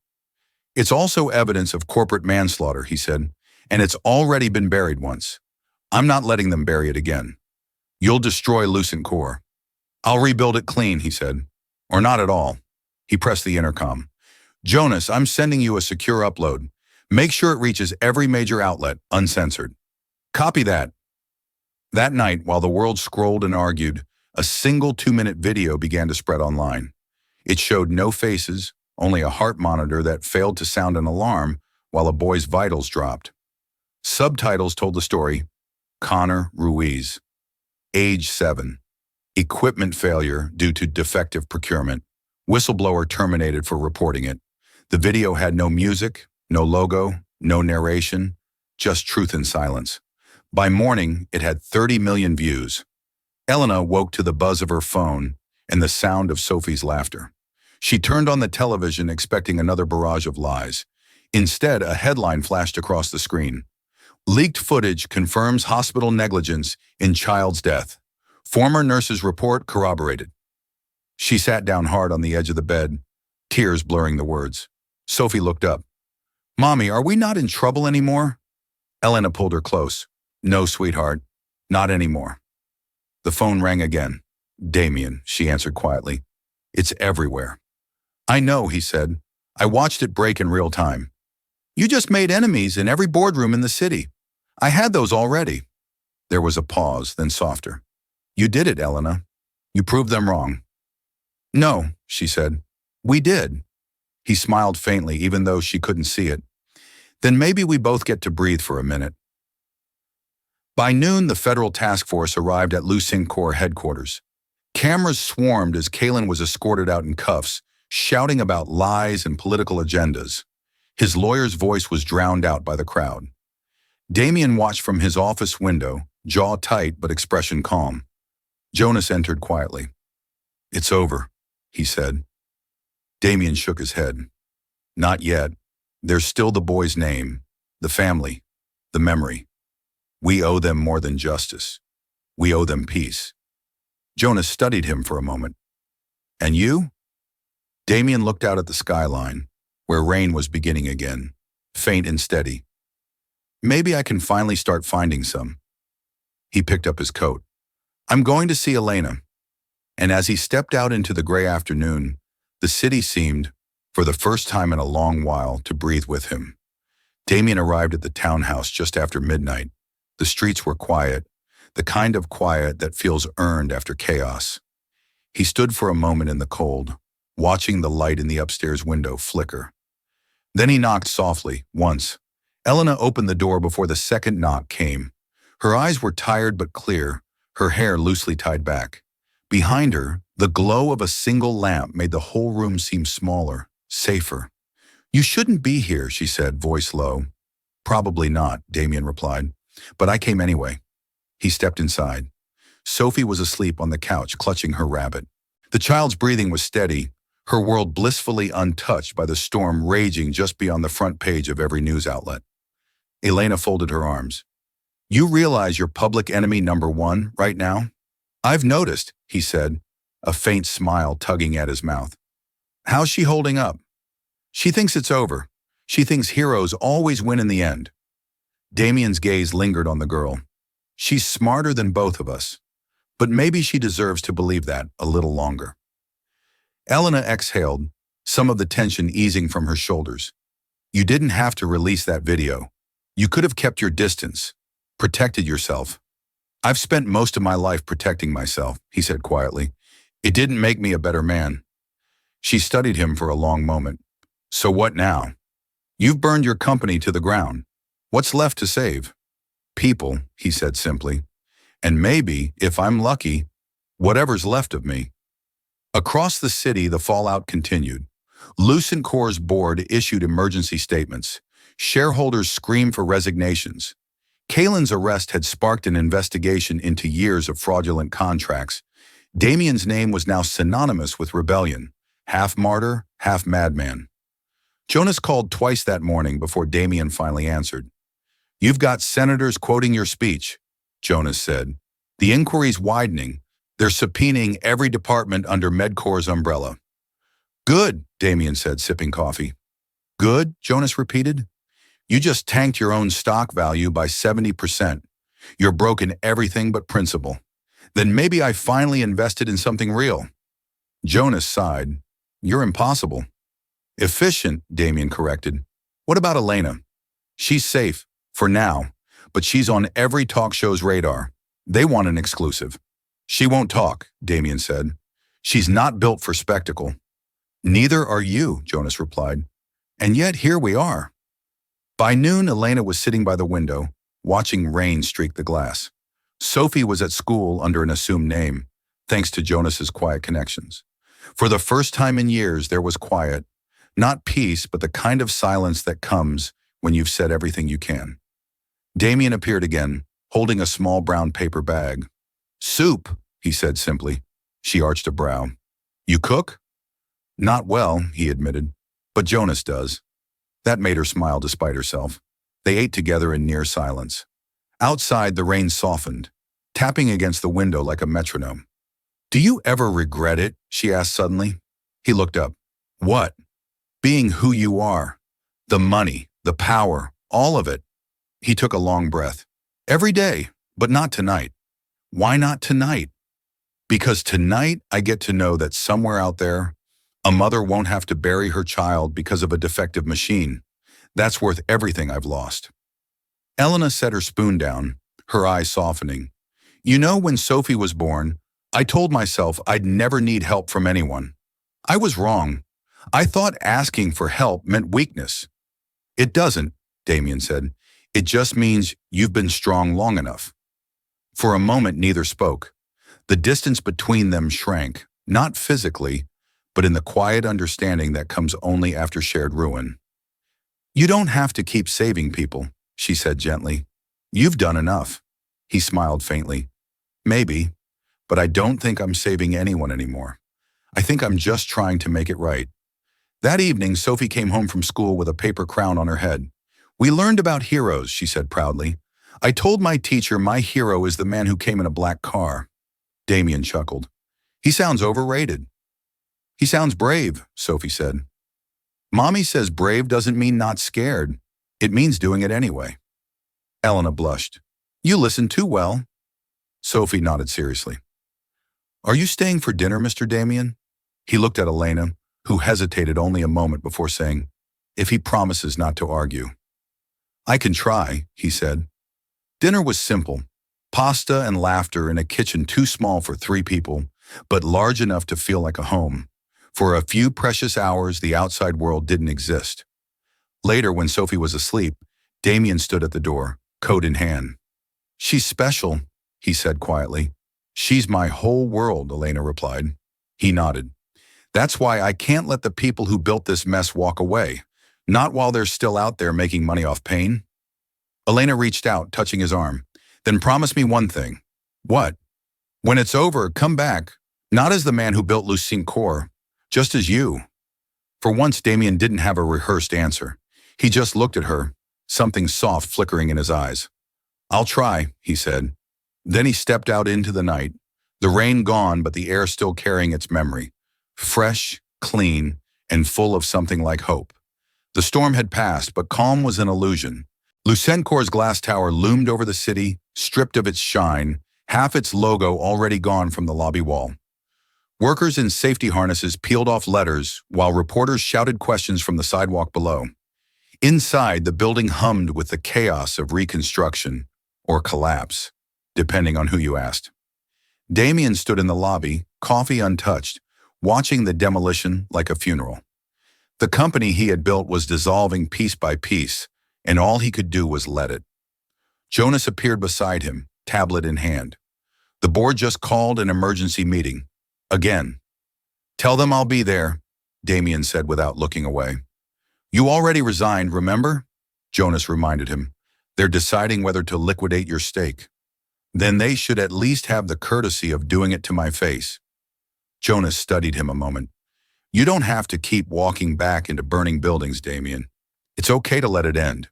"It's also evidence of corporate manslaughter," he said, "and it's already been buried once. I'm not letting them bury it again. You'll destroy Lucent Core." "I'll rebuild it clean," he said. "Or not at all." He pressed the intercom. "Jonas, I'm sending you a secure upload. Make sure it reaches every major outlet, uncensored." "Copy that." That night, while the world scrolled and argued, a single 2-minute video began to spread online. It showed no faces, only a heart monitor that failed to sound an alarm while a boy's vitals dropped. Subtitles told the story: Connor Ruiz, age 7, equipment failure due to defective procurement, whistleblower terminated for reporting it. The video had no music, no logo, no narration, just truth and silence. By morning, it had 30 million views. Elena woke to the buzz of her phone and the sound of Sophie's laughter. She turned on the television expecting another barrage of lies. Instead, a headline flashed across the screen. Leaked footage confirms hospital negligence in child's death. Former nurse's report corroborated. She sat down hard on the edge of the bed, tears blurring the words. Sophie looked up. Mommy, are we not in trouble anymore? Elena pulled her close. No, sweetheart, not anymore. The phone rang again. Damien, she answered quietly. It's everywhere. I know, he said. I watched it break in real time. You just made enemies in every boardroom in the city. I had those already. There was a pause, then softer. You did it, Elena. You proved them wrong. No, she said. We did. He smiled faintly, even though she couldn't see it. Then maybe we both get to breathe for a minute. By noon, the federal task force arrived at Lucin Corps headquarters. Cameras swarmed as Kalen was escorted out in cuffs, shouting about lies and political agendas. His lawyer's voice was drowned out by the crowd. Damien watched from his office window, jaw tight but expression calm. Jonas entered quietly. It's over, he said. Damien shook his head. Not yet. There's still the boy's name, the family, the memory. We owe them more than justice. We owe them peace. Jonas studied him for a moment. And you? Damien looked out at the skyline, where rain was beginning again, faint and steady. Maybe I can finally start finding some. He picked up his coat. I'm going to see Elena. And as he stepped out into the gray afternoon, the city seemed, for the first time in a long while, to breathe with him. Damien arrived at the townhouse just after midnight. The streets were quiet, the kind of quiet that feels earned after chaos. He stood for a moment in the cold, watching the light in the upstairs window flicker. Then he knocked softly, once. Elena opened the door before the second knock came. Her eyes were tired but clear, her hair loosely tied back. Behind her, the glow of a single lamp made the whole room seem smaller, safer. You shouldn't be here, she said, voice low. Probably not, Damien replied, but I came anyway. He stepped inside. Sophie was asleep on the couch, clutching her rabbit. The child's breathing was steady, her world blissfully untouched by the storm raging just beyond the front page of every news outlet. Elena folded her arms. You realize you're public enemy number one right now? I've noticed, he said, a faint smile tugging at his mouth. How's she holding up? She thinks it's over. She thinks heroes always win in the end. Damien's gaze lingered on the girl. She's smarter than both of us, but maybe she deserves to believe that a little longer. Elena exhaled, some of the tension easing from her shoulders. You didn't have to release that video. You could have kept your distance, protected yourself. I've spent most of my life protecting myself, he said quietly. It didn't make me a better man. She studied him for a long moment. So what now? You've burned your company to the ground. What's left to save? People, he said simply. And maybe, if I'm lucky, whatever's left of me. Across the city, the fallout continued. Lucin Corps' board issued emergency statements. Shareholders screamed for resignations. Kalen's arrest had sparked an investigation into years of fraudulent contracts. Damien's name was now synonymous with rebellion, half martyr, half madman. Jonas called twice that morning before Damien finally answered. You've got senators quoting your speech, Jonas said. The inquiry's widening. They're subpoenaing every department under MedCorps' umbrella. Good, Damien said, sipping coffee. Good, Jonas repeated. You just tanked your own stock value by 70%. You're broken everything but principle. Then maybe I finally invested in something real. Jonas sighed. You're impossible. Efficient, Damien corrected. What about Elena? She's safe, for now, but she's on every talk show's radar. They want an exclusive. She won't talk, Damien said. She's not built for spectacle. Neither are you, Jonas replied. And yet here we are. By noon, Elena was sitting by the window, watching rain streak the glass. Sophie was at school under an assumed name, thanks to Jonas's quiet connections. For the first time in years, there was quiet, not peace, but the kind of silence that comes when you've said everything you can. Damien appeared again, holding a small brown paper bag. Soup, he said simply. She arched a brow. You cook? Not well, he admitted, but Jonas does. That made her smile despite herself. They ate together in near silence. Outside, the rain softened, tapping against the window like a metronome. Do you ever regret it? She asked suddenly. He looked up. What? Being who you are. The money, the power, all of it. He took a long breath. Every day, but not tonight. Why not tonight? Because tonight I get to know that somewhere out there, a mother won't have to bury her child because of a defective machine. That's worth everything I've lost. Elena set her spoon down, her eyes softening. You know, when Sophie was born, I told myself I'd never need help from anyone. I was wrong. I thought asking for help meant weakness. It doesn't, Damien said. It just means you've been strong long enough. For a moment, neither spoke. The distance between them shrank, not physically, but in the quiet understanding that comes only after shared ruin. You don't have to keep saving people, she said gently. You've done enough. He smiled faintly. Maybe, but I don't think I'm saving anyone anymore. I think I'm just trying to make it right. That evening, Sophie came home from school with a paper crown on her head. We learned about heroes, she said proudly. I told my teacher my hero is the man who came in a black car. Damien chuckled. He sounds overrated. He sounds brave, Sophie said. Mommy says brave doesn't mean not scared. It means doing it anyway. Elena blushed. You listen too well. Sophie nodded seriously. Are you staying for dinner, Mr. Damien? He looked at Elena, who hesitated only a moment before saying, if he promises not to argue. I can try, he said. Dinner was simple. Pasta and laughter in a kitchen too small for 3 people, but large enough to feel like a home. For a few precious hours, the outside world didn't exist. Later, when Sophie was asleep, Damien stood at the door, coat in hand. She's special, he said quietly. She's my whole world, Elena replied. He nodded. That's why I can't let the people who built this mess walk away, not while they're still out there making money off pain. Elena reached out, touching his arm. Then promise me one thing. What? When it's over, come back, not as the man who built Lucine Core, just as you. For once, Damien didn't have a rehearsed answer. He just looked at her, something soft flickering in his eyes. I'll try, he said. Then he stepped out into the night, the rain gone but the air still carrying its memory, fresh, clean, and full of something like hope. The storm had passed, but calm was an illusion. Lucencore's glass tower loomed over the city, stripped of its shine, half its logo already gone from the lobby wall. Workers in safety harnesses peeled off letters while reporters shouted questions from the sidewalk below. Inside, the building hummed with the chaos of reconstruction, or collapse, depending on who you asked. Damien stood in the lobby, coffee untouched, watching the demolition like a funeral. The company he had built was dissolving piece by piece, and all he could do was let it. Jonas appeared beside him, tablet in hand. The board just called an emergency meeting. Again. Tell them I'll be there, Damien said without looking away. You already resigned, remember? Jonas reminded him. They're deciding whether to liquidate your stake. Then they should at least have the courtesy of doing it to my face. Jonas studied him a moment. You don't have to keep walking back into burning buildings, Damien. It's okay to let it end.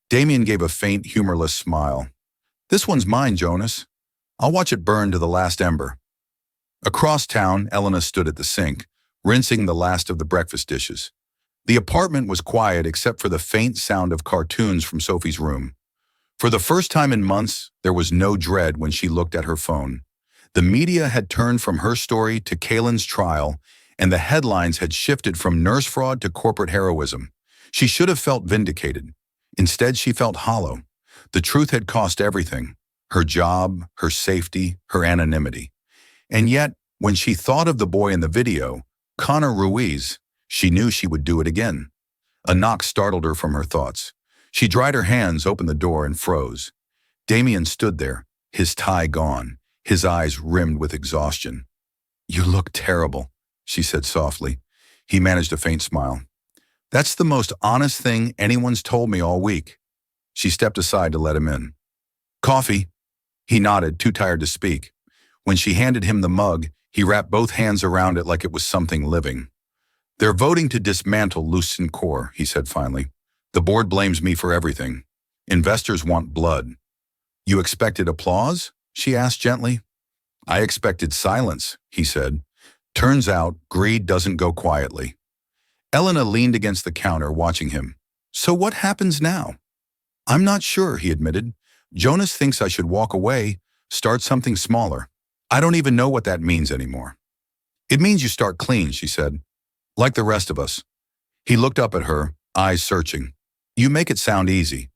Damien gave a faint, humorless smile. This one's mine, Jonas. I'll watch it burn to the last ember. Across town, Elena stood at the sink, rinsing the last of the breakfast dishes. The apartment was quiet except for the faint sound of cartoons from Sophie's room. For the first time in months, there was no dread when she looked at her phone. The media had turned from her story to Kaylin's trial, and the headlines had shifted from nurse fraud to corporate heroism. She should have felt vindicated. Instead, she felt hollow. The truth had cost everything: her job, her safety, her anonymity. And yet, when she thought of the boy in the video, Connor Ruiz, she knew she would do it again. A knock startled her from her thoughts. She dried her hands, opened the door, and froze. Damien stood there, his tie gone, his eyes rimmed with exhaustion. You look terrible, she said softly. He managed a faint smile. That's the most honest thing anyone's told me all week. She stepped aside to let him in. Coffee. He nodded, too tired to speak. When she handed him the mug, he wrapped both hands around it like it was something living. They're voting to dismantle Lucent Core, he said finally. The board blames me for everything. Investors want blood. You expected applause? She asked gently. I expected silence, he said. Turns out, greed doesn't go quietly. Elena leaned against the counter, watching him. So what happens now? I'm not sure, he admitted. Jonas thinks I should walk away, start something smaller. I don't even know what that means anymore. It means you start clean, she said. Like the rest of us. He looked up at her, eyes searching. You make it sound easy.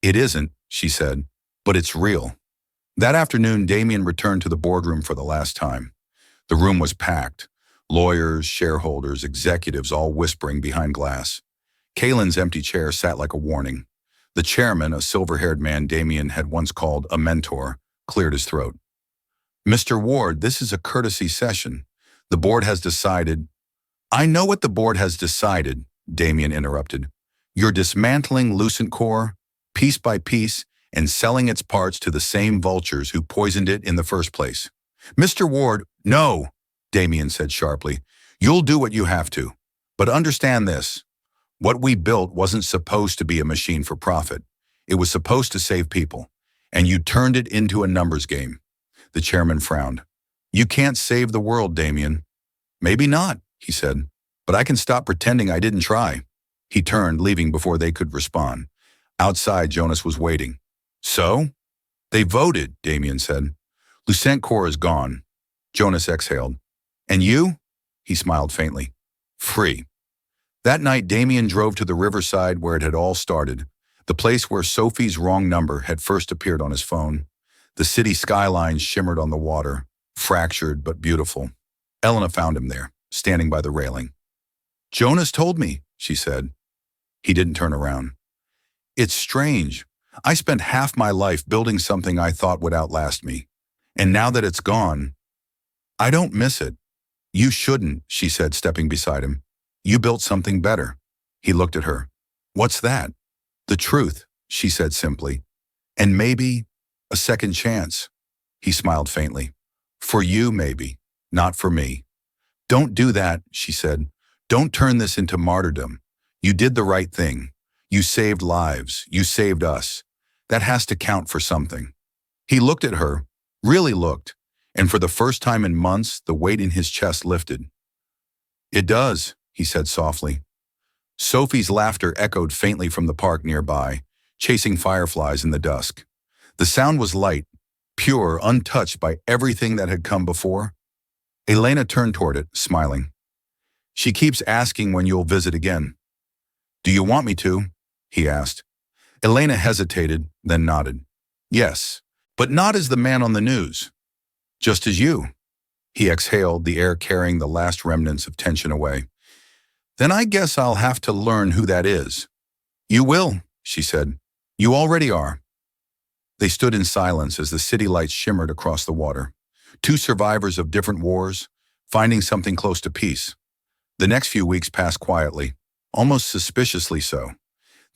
It isn't, she said, but it's real. That afternoon, Damien returned to the boardroom for the last time. The room was packed. Lawyers, shareholders, executives all whispering behind glass. Kalen's empty chair sat like a warning. The chairman, a silver-haired man Damien had once called a mentor, cleared his throat. Mr. Ward, this is a courtesy session. The board has decided. I know what the board has decided, Damien interrupted. You're dismantling Lucent Core, piece by piece, and selling its parts to the same vultures who poisoned it in the first place. Mr. Ward, no, Damien said sharply. You'll do what you have to. But understand this. What we built wasn't supposed to be a machine for profit. It was supposed to save people. And you turned it into a numbers game. The chairman frowned. You can't save the world, Damien. Maybe not, he said. But I can stop pretending I didn't try. He turned, leaving before they could respond. Outside, Jonas was waiting. So? They voted, Damien said. Lucent Core is gone. Jonas exhaled. And you? He smiled faintly. Free. That night, Damien drove to the riverside where it had all started, the place where Sophie's wrong number had first appeared on his phone. The city skyline shimmered on the water, fractured but beautiful. Elena found him there, standing by the railing. Jonas told me, she said. He didn't turn around. It's strange. I spent half my life building something I thought would outlast me. And now that it's gone, I don't miss it. You shouldn't, she said, stepping beside him. You built something better. He looked at her. What's that? The truth, she said simply. And maybe a second chance. He smiled faintly. For you, maybe, not for me. Don't do that, she said. Don't turn this into martyrdom. You did the right thing. You saved lives. You saved us. That has to count for something. He looked at her, really looked, and for the first time in months, the weight in his chest lifted. It does, he said softly. Sophie's laughter echoed faintly from the park nearby, chasing fireflies in the dusk. The sound was light, pure, untouched by everything that had come before. Elena turned toward it, smiling. She keeps asking when you'll visit again. Do you want me to? He asked. Elena hesitated, then nodded. Yes, but not as the man on the news. Just as you. He exhaled, the air carrying the last remnants of tension away. Then I guess I'll have to learn who that is. You will, she said. You already are. They stood in silence as the city lights shimmered across the water. Two survivors of different wars, finding something close to peace. The next few weeks passed quietly, almost suspiciously so.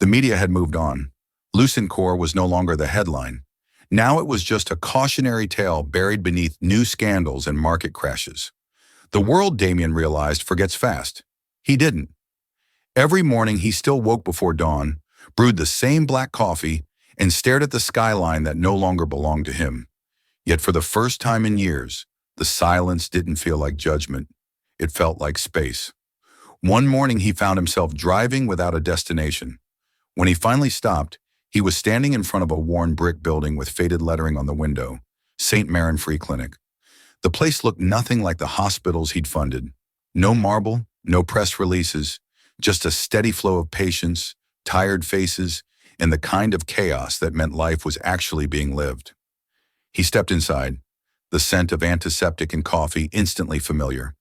The media had moved on. Lucent Core was no longer the headline. Now it was just a cautionary tale buried beneath new scandals and market crashes. The world, Damien realized, forgets fast. He didn't. Every morning he still woke before dawn, brewed the same black coffee, and stared at the skyline that no longer belonged to him. Yet for the first time in years, the silence didn't feel like judgment. It felt like space. One morning he found himself driving without a destination. When he finally stopped, he was standing in front of a worn brick building with faded lettering on the window, St. Maron Free Clinic. The place looked nothing like the hospitals he'd funded. No marble, no press releases, just a steady flow of patients, tired faces, and the kind of chaos that meant life was actually being lived. He stepped inside, the scent of antiseptic and coffee instantly familiar.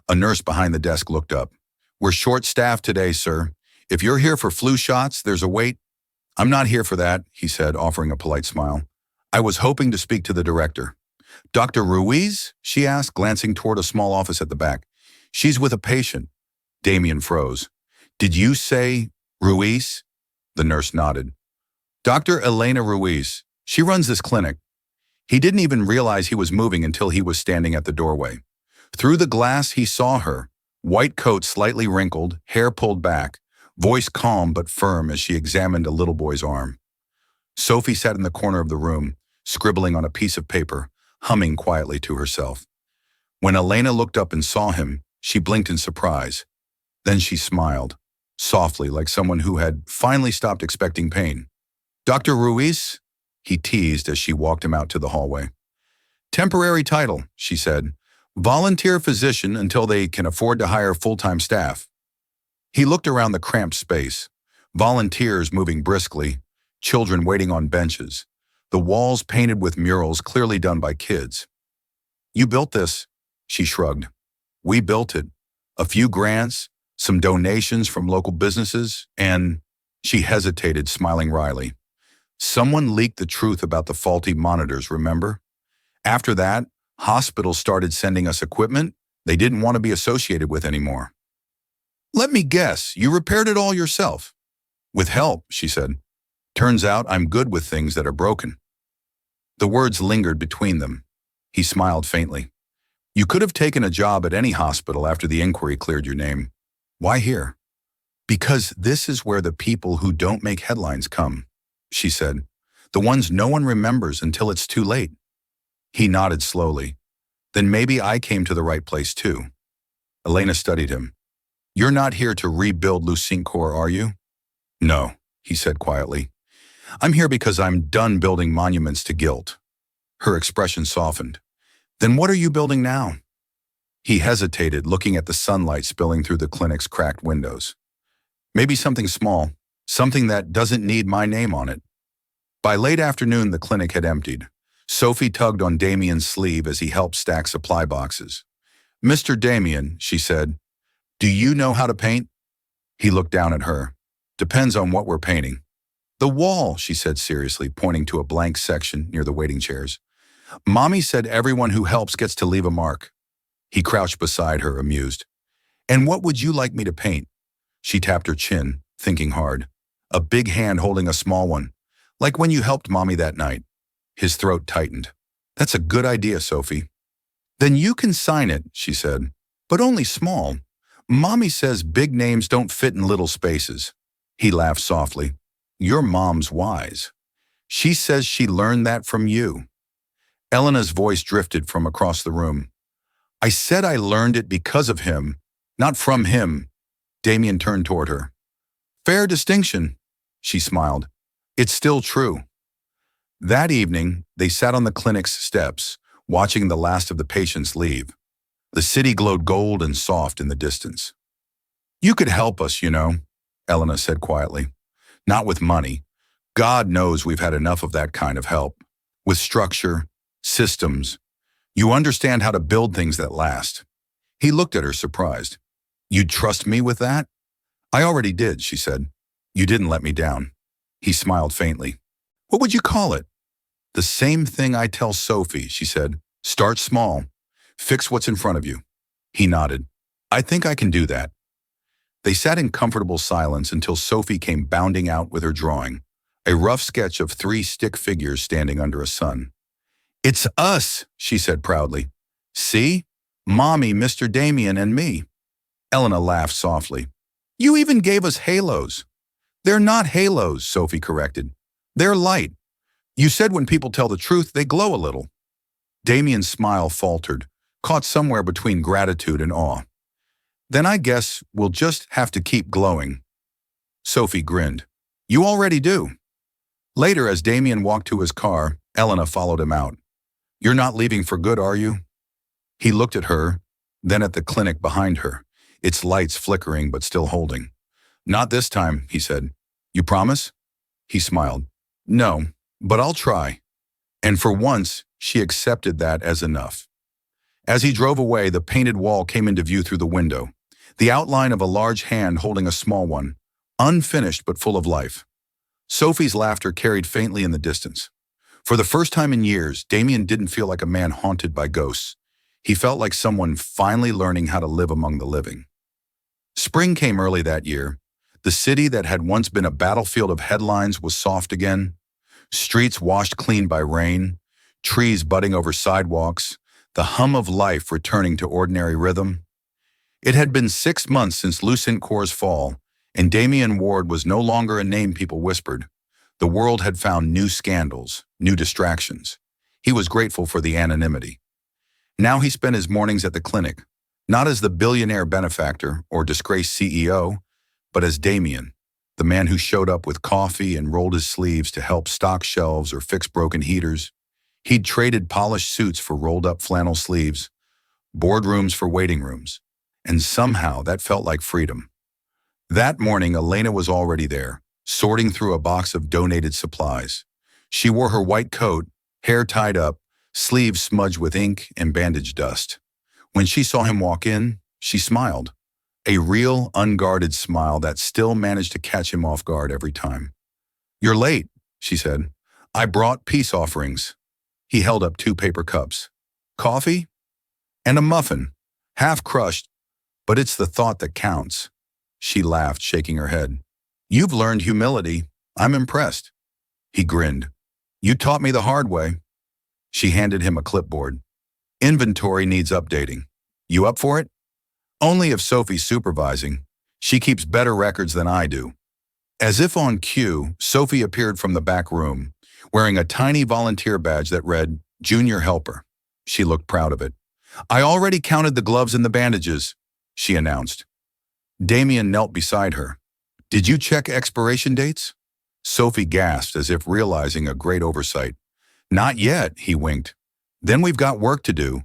A nurse behind the desk looked up. We're short-staffed today, sir. If you're here for flu shots, there's a wait. I'm not here for that, he said, offering a polite smile. I was hoping to speak to the director. Dr. Ruiz? She asked, glancing toward a small office at the back. She's with a patient. Damien froze. Did you say Ruiz? The nurse nodded. Dr. Elena Ruiz. She runs this clinic. He didn't even realize he was moving until he was standing at the doorway. Through the glass, he saw her, white coat slightly wrinkled, hair pulled back, voice calm but firm as she examined a little boy's arm. Sophie sat in the corner of the room, scribbling on a piece of paper, humming quietly to herself. When Elena looked up and saw him, she blinked in surprise. Then she smiled, softly like someone who had finally stopped expecting pain. "Dr. Ruiz?" he teased as she walked him out to the hallway. "Temporary title," she said. "Volunteer physician until they can afford to hire full-time staff." He looked around the cramped space. Volunteers moving briskly, children waiting on benches, the walls painted with murals clearly done by kids. "You built this," she shrugged. "We built it. A few grants, some donations from local businesses, and—" She hesitated, smiling wryly. "Someone leaked the truth about the faulty monitors, remember? After that, hospitals started sending us equipment they didn't want to be associated with anymore." "Let me guess, you repaired it all yourself?" "With help," she said. "Turns out I'm good with things that are broken." The words lingered between them. He smiled faintly. "You could have taken a job at any hospital after the inquiry cleared your name. Why here?" "Because this is where the people who don't make headlines come," she said. "The ones no one remembers until it's too late." He nodded slowly. "Then maybe I came to the right place too." Elena studied him. "You're not here to rebuild Lucincourt, are you?" "No," he said quietly. "I'm here because I'm done building monuments to guilt." Her expression softened. "Then what are you building now?" He hesitated, looking at the sunlight spilling through the clinic's cracked windows. "Maybe something small, something that doesn't need my name on it." By late afternoon, the clinic had emptied. Sophie tugged on Damien's sleeve as he helped stack supply boxes. "Mr. Damien," she said, "do you know how to paint?" He looked down at her. "Depends on what we're painting." "The wall," she said seriously, pointing to a blank section near the waiting chairs. "Mommy said everyone who helps gets to leave a mark." He crouched beside her, amused. "And what would you like me to paint?" She tapped her chin, thinking hard. "A big hand holding a small one, like when you helped Mommy that night." His throat tightened. "That's a good idea, Sophie." "Then you can sign it," she said, "but only small. Mommy says big names don't fit in little spaces." He laughed softly. "Your mom's wise. She says she learned that from you." Elena's voice drifted from across the room. "I said I learned it because of him, not from him." Damien turned toward her. "Fair distinction," she smiled. "It's still true." That evening, they sat on the clinic's steps, watching the last of the patients leave. The city glowed gold and soft in the distance. "You could help us, you know," Elena said quietly. "Not with money. God knows we've had enough of that kind of help. With structure, systems. You understand how to build things that last." He looked at her, surprised. "You'd trust me with that?" "I already did," she said. "You didn't let me down." He smiled faintly. "What would you call it?" "The same thing I tell Sophie," she said. "Start small. Fix what's in front of you." He nodded. "I think I can do that." They sat in comfortable silence until Sophie came bounding out with her drawing, a rough sketch of 3 stick figures standing under a sun. "It's us," she said proudly. "See? Mommy, Mr. Damien, and me." Elena laughed softly. "You even gave us halos." "They're not halos," Sophie corrected. "They're light. You said when people tell the truth, they glow a little." Damien's smile faltered, caught somewhere between gratitude and awe. "Then I guess we'll just have to keep glowing." Sophie grinned. "You already do." Later, as Damien walked to his car, Elena followed him out. "You're not leaving for good, are you?" He looked at her, then at the clinic behind her, its lights flickering but still holding. "Not this time," he said. "You promise?" He smiled. "No, but I'll try." And for once, she accepted that as enough. As he drove away, the painted wall came into view through the window, the outline of a large hand holding a small one, unfinished but full of life. Sophie's laughter carried faintly in the distance. For the first time in years, Damien didn't feel like a man haunted by ghosts. He felt like someone finally learning how to live among the living. Spring came early that year. The city that had once been a battlefield of headlines was soft again. Streets washed clean by rain, trees budding over sidewalks, the hum of life returning to ordinary rhythm. It had been 6 months since Lucent Core's fall, and Damian Ward was no longer a name people whispered. The world had found new scandals, new distractions. He was grateful for the anonymity. Now he spent his mornings at the clinic, not as the billionaire benefactor or disgraced CEO, but as Damian, the man who showed up with coffee and rolled his sleeves to help stock shelves or fix broken heaters. He'd traded polished suits for rolled-up flannel sleeves, boardrooms for waiting rooms, and somehow that felt like freedom. That morning, Elena was already there, sorting through a box of donated supplies. She wore her white coat, hair tied up, sleeves smudged with ink and bandage dust. When she saw him walk in, she smiled. A real, unguarded smile that still managed to catch him off guard every time. "You're late," she said. "I brought peace offerings." He held up 2 paper cups. "Coffee?" "And a muffin, half crushed, but it's the thought that counts." She laughed, shaking her head. "You've learned humility. I'm impressed." He grinned. "You taught me the hard way." She handed him a clipboard. "Inventory needs updating. You up for it?" "Only if Sophie's supervising. She keeps better records than I do." As if on cue, Sophie appeared from the back room, wearing a tiny volunteer badge that read, "Junior Helper." She looked proud of it. "I already counted the gloves and the bandages," she announced. Damian knelt beside her. "Did you check expiration dates?" Sophie gasped as if realizing a great oversight. "Not yet," he winked. "Then we've got work to do."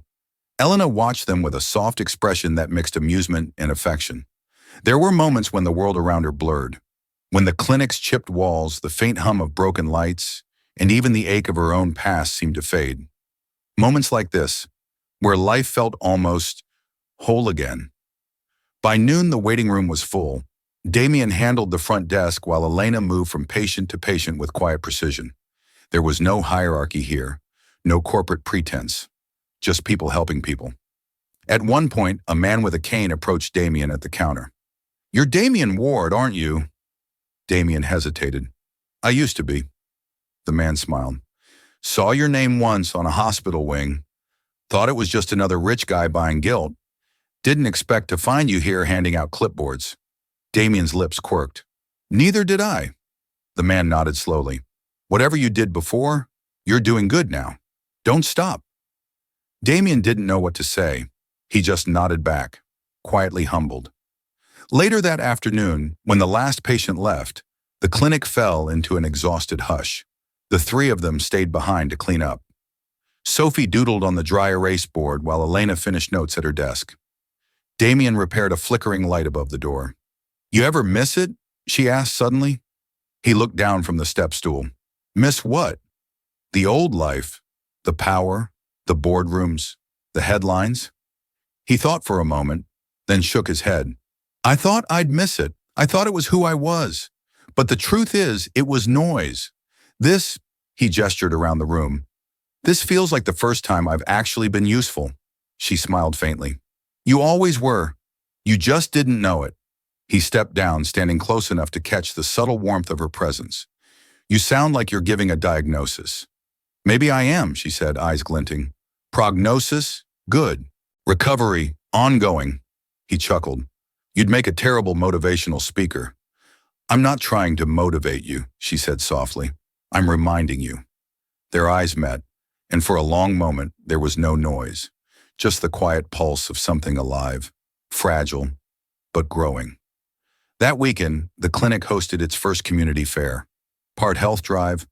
Elena watched them with a soft expression that mixed amusement and affection. There were moments when the world around her blurred, when the clinic's chipped walls, the faint hum of broken lights, and even the ache of her own past seemed to fade. Moments like this, where life felt almost whole again. By noon, the waiting room was full. Damian handled the front desk while Elena moved from patient to patient with quiet precision. There was no hierarchy here, no corporate pretense, just people helping people. At one point, a man with a cane approached Damian at the counter. "You're Damian Ward, aren't you?" Damian hesitated. "I used to be." The man smiled. "Saw your name once on a hospital wing. Thought it was just another rich guy buying guilt. Didn't expect to find you here handing out clipboards." Damian's lips quirked. "Neither did I." The man nodded slowly. "Whatever you did before, you're doing good now. Don't stop." Damian didn't know what to say. He just nodded back, quietly humbled. Later that afternoon, when the last patient left, the clinic fell into an exhausted hush. The 3 of them stayed behind to clean up. Sophie doodled on the dry erase board while Elena finished notes at her desk. Damian repaired a flickering light above the door. "You ever miss it?" she asked suddenly. He looked down from the step stool. "Miss what?" "The old life. The power, the boardrooms, the headlines." He thought for a moment, then shook his head. "I thought I'd miss it. I thought it was who I was. But the truth is, it was noise. This," he gestured around the room, "this feels like the first time I've actually been useful." She smiled faintly. "You always were. You just didn't know it." He stepped down, standing close enough to catch the subtle warmth of her presence. "You sound like you're giving a diagnosis." "Maybe I am," she said, eyes glinting. "Prognosis? Good. Recovery? Ongoing." He chuckled. "You'd make a terrible motivational speaker." "I'm not trying to motivate you," she said softly. "I'm reminding you." Their eyes met, and for a long moment there was no noise, just the quiet pulse of something alive, fragile, but growing. That weekend, the clinic hosted its first community fair. Part health drive,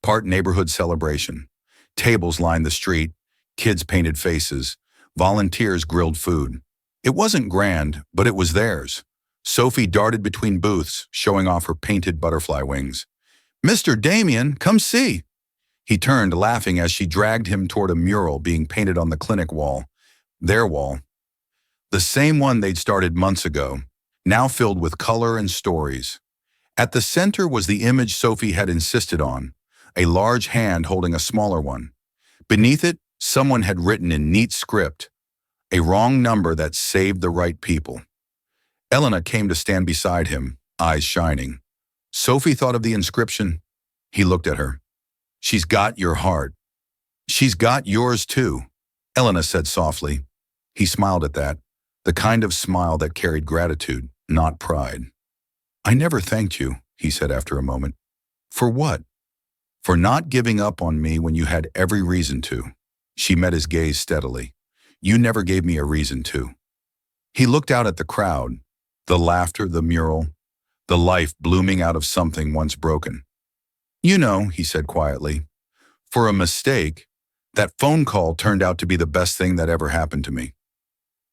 part neighborhood celebration. Tables lined the street, kids painted faces, volunteers grilled food. It wasn't grand, but it was theirs. Sophie darted between booths, showing off her painted butterfly wings. "Mr. Damian, come see." He turned, laughing as she dragged him toward a mural being painted on the clinic wall. Their wall. The same one they'd started months ago, now filled with color and stories. At the center was the image Sophie had insisted on, a large hand holding a smaller one. Beneath it, someone had written in neat script, "A wrong number that saved the right people." Elena came to stand beside him, eyes shining. Sophie thought of the inscription. He looked at her. She's got your heart. She's got yours too, Elena said softly. He smiled at that, the kind of smile that carried gratitude, not pride. I never thanked you, he said after a moment. For what? For not giving up on me when you had every reason to. She met his gaze steadily. You never gave me a reason to. He looked out at the crowd, the laughter, the mural, the life blooming out of something once broken. You know, he said quietly, for a mistake, that phone call turned out to be the best thing that ever happened to me.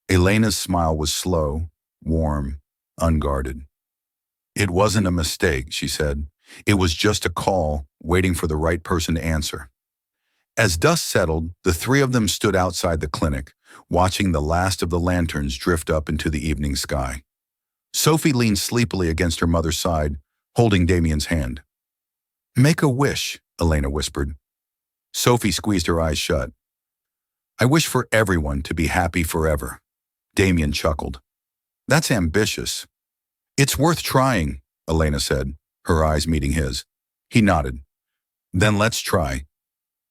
Elena's smile was slow, warm, unguarded. It wasn't a mistake, she said. It was just a call, waiting for the right person to answer. As dusk settled, the three of them stood outside the clinic, watching the last of the lanterns drift up into the evening sky. Sophie leaned sleepily against her mother's side, holding Damien's hand. Make a wish, Elena whispered. Sophie squeezed her eyes shut. I wish for everyone to be happy forever. Damien chuckled. That's ambitious. It's worth trying, Elena said, her eyes meeting his. He nodded. Then let's try.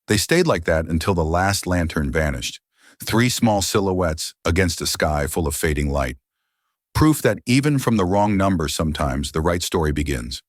They stayed like that until the last lantern vanished, three small silhouettes against a sky full of fading light. Proof that even from the wrong number sometimes the right story begins.